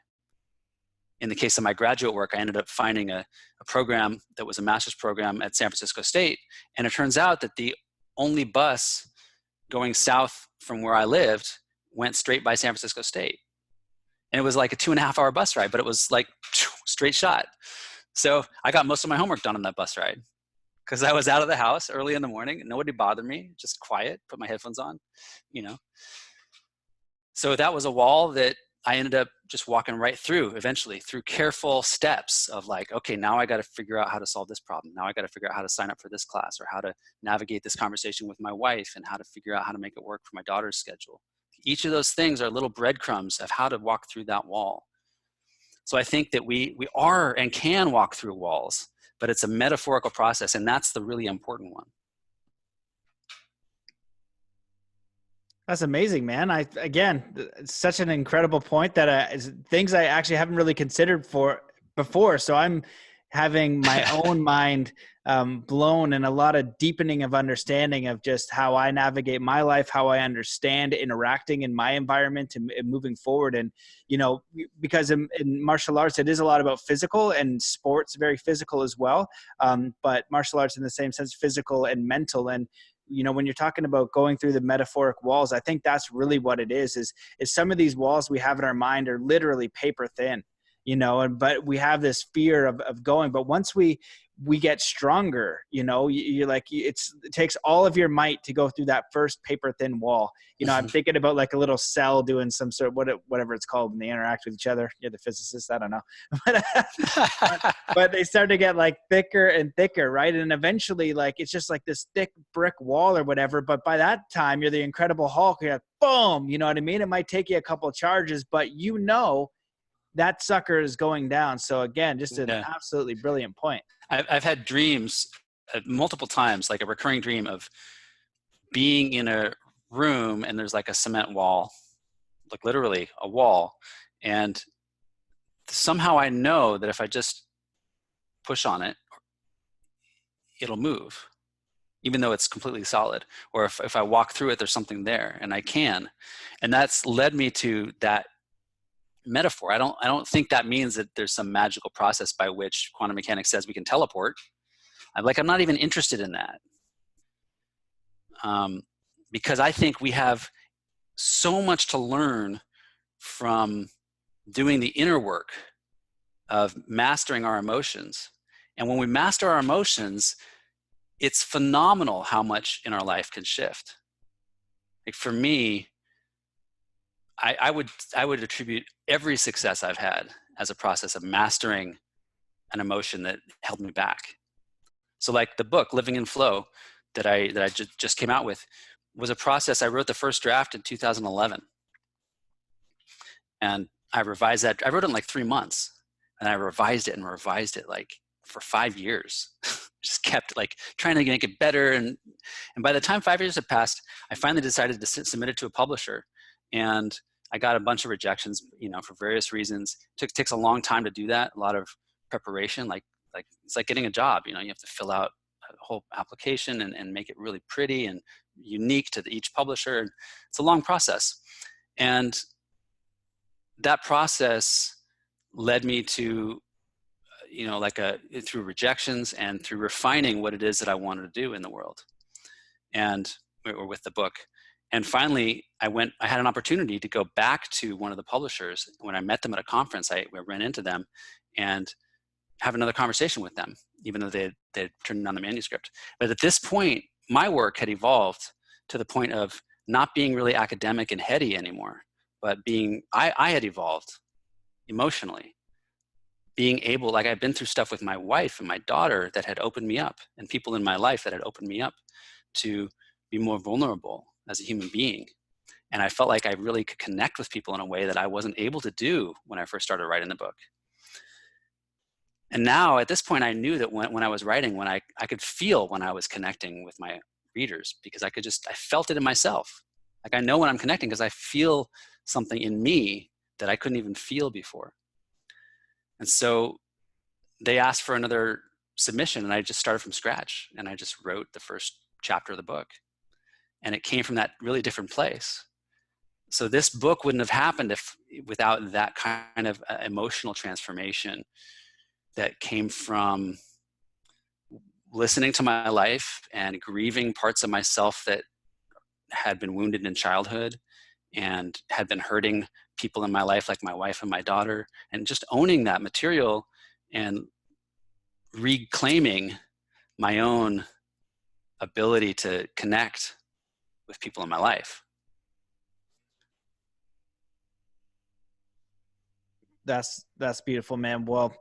[SPEAKER 2] In the case of my graduate work, I ended up finding a program that was a master's program at San Francisco State. And it turns out that the only bus going south from where I lived went straight by San Francisco State. And it was like a 2.5-hour bus ride, but it was like straight shot. So I got most of my homework done on that bus ride because I was out of the house early in the morning. Nobody bothered me, just quiet, put my headphones on, So that was a wall that I ended up just walking right through eventually, through careful steps of like, okay, now I got to figure out how to solve this problem. Now I got to figure out how to sign up for this class, or how to navigate this conversation with my wife, and how to figure out how to make it work for my daughter's schedule. Each of those things are little breadcrumbs of how to walk through that wall. So I think that we are and can walk through walls, but it's a metaphorical process, and that's the really important one.
[SPEAKER 1] That's amazing, man. It's such an incredible point that things I actually haven't really considered before. So I'm having my own mind blown, and a lot of deepening of understanding of just how I navigate my life, how I understand interacting in my environment and moving forward. And, because in martial arts, it is a lot about physical, and sports very physical as well. But martial arts in the same sense, physical and mental. And, when you're talking about going through the metaphoric walls, I think that's really what it is some of these walls we have in our mind are literally paper thin, but we have this fear of going. But once we get stronger, you're like, it takes all of your might to go through that first paper thin wall. I'm thinking about like a little cell doing some sort of whatever it's called when they interact with each other. You're the physicist, I don't know. but they start to get like thicker and thicker, right? And eventually, like, it's just like this thick brick wall or whatever. But by that time, you're the Incredible Hulk. You're like, boom, you know what I mean? It might take you a couple of charges, but that sucker is going down. So again, just an absolutely brilliant point.
[SPEAKER 2] I've had dreams multiple times, like a recurring dream of being in a room and there's like a cement wall, like literally a wall. And somehow I know that if I just push on it, it'll move, even though it's completely solid. Or if I walk through it, there's something there, and I can. And that's led me to that metaphor. I don't think that means that there's some magical process by which quantum mechanics says we can teleport. I'm not even interested in that. Because I think we have so much to learn from doing the inner work of mastering our emotions. And when we master our emotions, it's phenomenal how much in our life can shift. Like for me, I would attribute every success I've had as a process of mastering an emotion that held me back. So like the book, Living in Flow, that I just came out with, was a process. I wrote the first draft in 2011. And I revised that. I wrote it in like 3 months. And I revised it like for 5 years. Just kept like trying to make it better. And by the time 5 years had passed, I finally decided to submit it to a publisher. And I got a bunch of rejections, for various reasons. It takes a long time to do that. A lot of preparation, like it's like getting a job. You have to fill out a whole application and make it really pretty and unique to each publisher. And it's a long process. And that process led me to, through rejections and through refining what it is that I wanted to do in the world, or with the book. And finally, I had an opportunity to go back to one of the publishers. When I met them at a conference, I ran into them and have another conversation with them, even though they turned down the manuscript. But at this point, my work had evolved to the point of not being really academic and heady anymore, but I had evolved emotionally. Being able, like I've been through stuff with my wife and my daughter that had opened me up, and people in my life that had opened me up to be more vulnerable as a human being. And I felt like I really could connect with people in a way that I wasn't able to do when I first started writing the book. And now at this point, I knew that when I was writing, when I could feel when I was connecting with my readers, because I felt it in myself. Like I know when I'm connecting because I feel something in me that I couldn't even feel before. And so they asked for another submission, and I just started from scratch, and I just wrote the first chapter of the book. And it came from that really different place. So this book wouldn't have happened without that kind of emotional transformation that came from listening to my life and grieving parts of myself that had been wounded in childhood and had been hurting people in my life, like my wife and my daughter, and just owning that material and reclaiming my own ability to connect with people in my life.
[SPEAKER 1] That's beautiful, man. Well,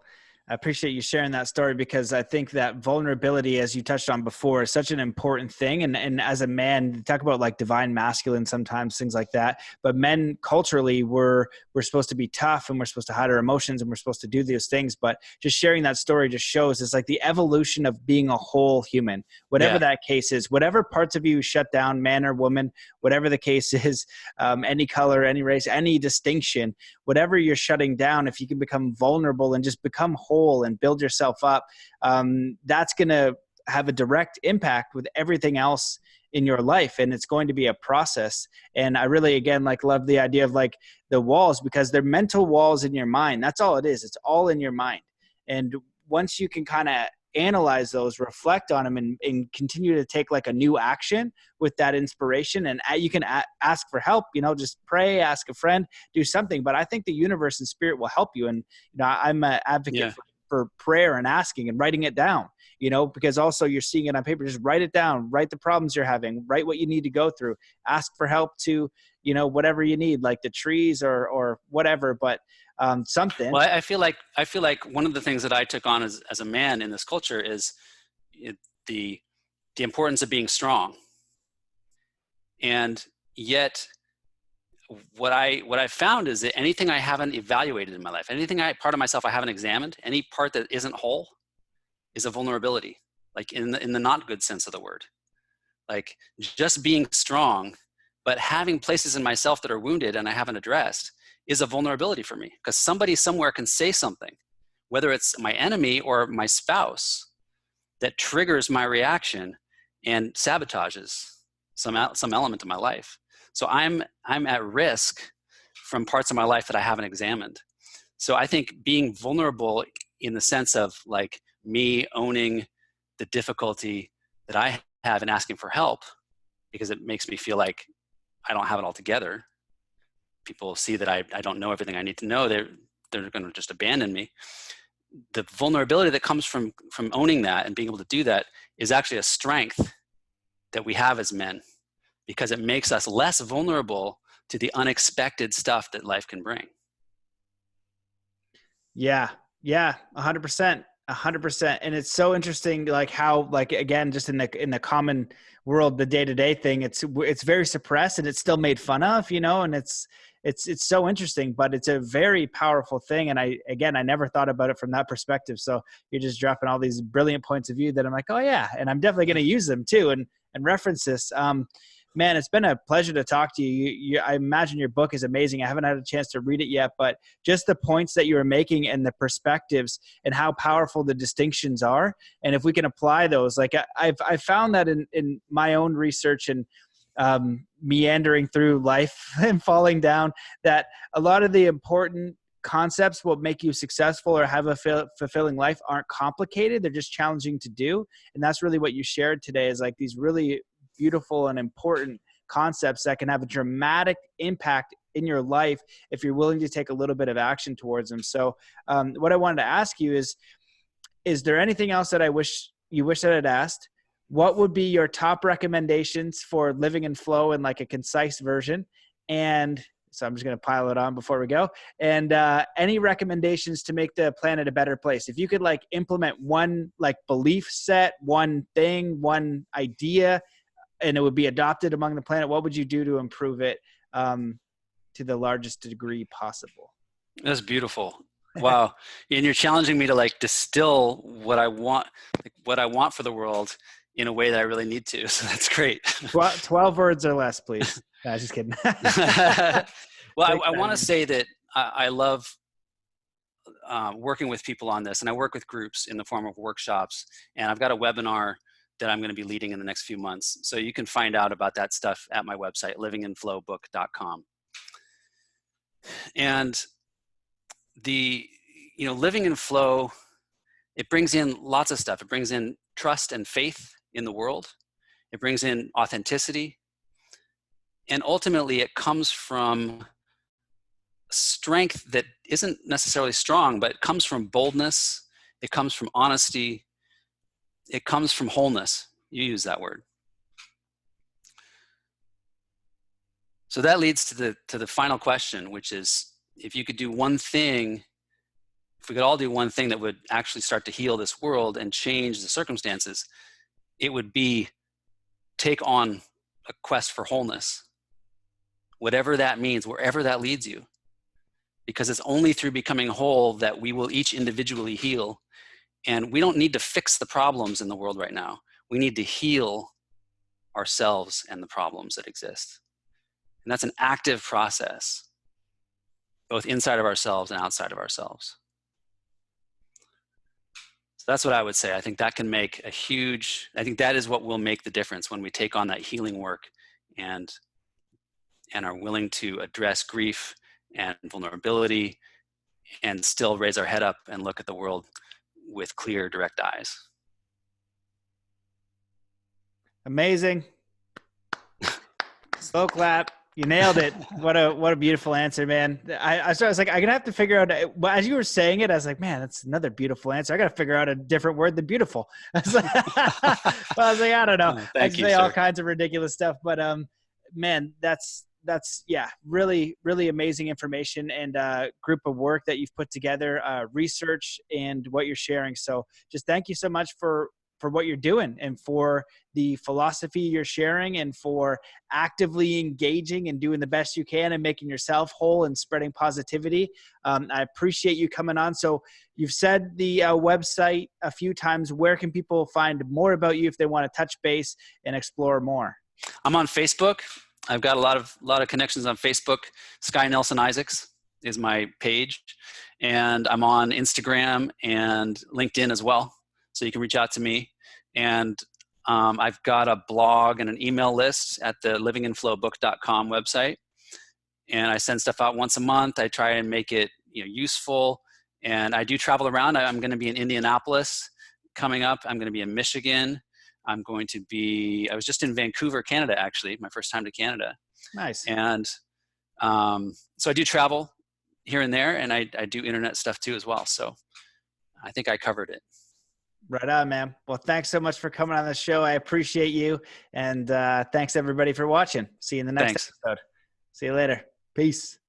[SPEAKER 1] I appreciate you sharing that story, because I think that vulnerability, as you touched on before, is such an important thing. And as a man, talk about like divine masculine sometimes, things like that. But men culturally, we're supposed to be tough, and we're supposed to hide our emotions, and we're supposed to do these things. But just sharing that story just shows it's like the evolution of being a whole human, whatever that case is, whatever parts of you shut down, man or woman, whatever the case is, any color, any race, any distinction, whatever you're shutting down, if you can become vulnerable and just become whole and build yourself up, that's going to have a direct impact with everything else in your life. And it's going to be a process. And I really, again, like love the idea of like the walls, because they're mental walls in your mind. That's all it is. It's all in your mind. And once you can kind of analyze those, reflect on them, and continue to take like a new action with that inspiration, and you can ask for help, just pray, ask a friend, do something. But I think the universe and spirit will help you. And I'm an advocate for prayer and asking and writing it down, because also you're seeing it on paper. Just write it down, write the problems you're having, write what you need to go through, ask for help to, whatever you need, like the trees or whatever, but something.
[SPEAKER 2] Well, I feel like one of the things that I took on as a man in this culture is the importance of being strong. And yet what I found is that anything I haven't evaluated in my life, part of myself I haven't examined, any part that isn't whole is a vulnerability, like in the not good sense of the word. Like just being strong, but having places in myself that are wounded and I haven't addressed is a vulnerability for me, because somebody somewhere can say something, whether it's my enemy or my spouse, that triggers my reaction and sabotages some element of my life. So I'm at risk from parts of my life that I haven't examined. So I think being vulnerable in the sense of like me owning the difficulty that I have in asking for help, because it makes me feel like I don't have it all together. People see that I don't know everything I need to know. They're going to just abandon me. The vulnerability that comes from owning that and being able to do that is actually a strength that we have as men, because it makes us less vulnerable to the unexpected stuff that life can bring.
[SPEAKER 1] Yeah, 100%. 100%. And it's so interesting, like how, like, again, just in the common world, the day-to-day thing, it's very suppressed and it's still made fun of, and it's so interesting, but it's a very powerful thing. And I never thought about it from that perspective. So you're just dropping all these brilliant points of view that I'm like, oh yeah. And I'm definitely going to use them too, and reference this. Man, it's been a pleasure to talk to you. I imagine your book is amazing. I haven't had a chance to read it yet, but just the points that you were making and the perspectives and how powerful the distinctions are. And if we can apply those, like I've found that in my own research and meandering through life and falling down, that a lot of the important concepts will make you successful or have a fulfilling life aren't complicated. They're just challenging to do. And that's really what you shared today, is like these really beautiful and important concepts that can have a dramatic impact in your life if you're willing to take a little bit of action towards them. So what I wanted to ask you is there anything else that you wish that I'd asked? What would be your top recommendations for living in flow in like a concise version? And so I'm just going to pile it on before we go. And any recommendations to make the planet a better place? If you could like implement one like belief set, one thing, one idea, and it would be adopted among the planet, what would you do to improve it to the largest degree possible?
[SPEAKER 2] That's beautiful. Wow. And you're challenging me to like distill what I want for the world in a way that I really need to. So that's great.
[SPEAKER 1] 12 words or less, please. No, just kidding.
[SPEAKER 2] Well, I want to say that I love working with people on this, and I work with groups in the form of workshops, and I've got a webinar that I'm going to be leading in the next few months. So you can find out about that stuff at my website, livinginflowbook.com. And living in flow, it brings in lots of stuff. It brings in trust and faith in the world. It brings in authenticity. And ultimately it comes from strength that isn't necessarily strong, but it comes from boldness. It comes from honesty. It comes from wholeness. You use that word. So that leads to the final question, which is, if you could do one thing, if we could all do one thing that would actually start to heal this world and change the circumstances, it would be take on a quest for wholeness. Whatever that means, wherever that leads you. Because it's only through becoming whole that we will each individually heal. And we don't need to fix the problems in the world right now. We need to heal ourselves and the problems that exist. And that's an active process, both inside of ourselves and outside of ourselves. So that's what I would say. I think that can make I think that is what will make the difference when we take on that healing work and are willing to address grief and vulnerability and still raise our head up and look at the world with clear, direct eyes.
[SPEAKER 1] Amazing. Slow clap. You nailed it. What a beautiful answer, man. I was like, I'm going to have to figure out, as you were saying it, I was like, man, that's another beautiful answer. I got to figure out a different word than beautiful. I was like, I don't know. I say all kinds of ridiculous stuff, but man, that's yeah, really, really amazing information and group of work that you've put together, research and what you're sharing. So just thank you so much for what you're doing and for the philosophy you're sharing and for actively engaging and doing the best you can and making yourself whole and spreading positivity. I appreciate you coming on. So you've said the website a few times. Where can people find more about you if they want to touch base and explore more?
[SPEAKER 2] I'm on Facebook. I've got a lot of connections on Facebook. Sky Nelson Isaacs is my page, and I'm on Instagram and LinkedIn as well. So you can reach out to me. And I've got a blog and an email list at the livinginflowbook.com website. And I send stuff out once a month. I try and make it useful. And I do travel around. I'm going to be in Indianapolis coming up. I'm going to be in Michigan. I was just in Vancouver, Canada, actually, my first time to Canada.
[SPEAKER 1] Nice.
[SPEAKER 2] And so I do travel here and there, and I do internet stuff too as well. So I think I covered it.
[SPEAKER 1] Right on, man. Well, thanks so much for coming on the show. I appreciate you. And thanks everybody for watching. See you in the next episode. See you later. Peace.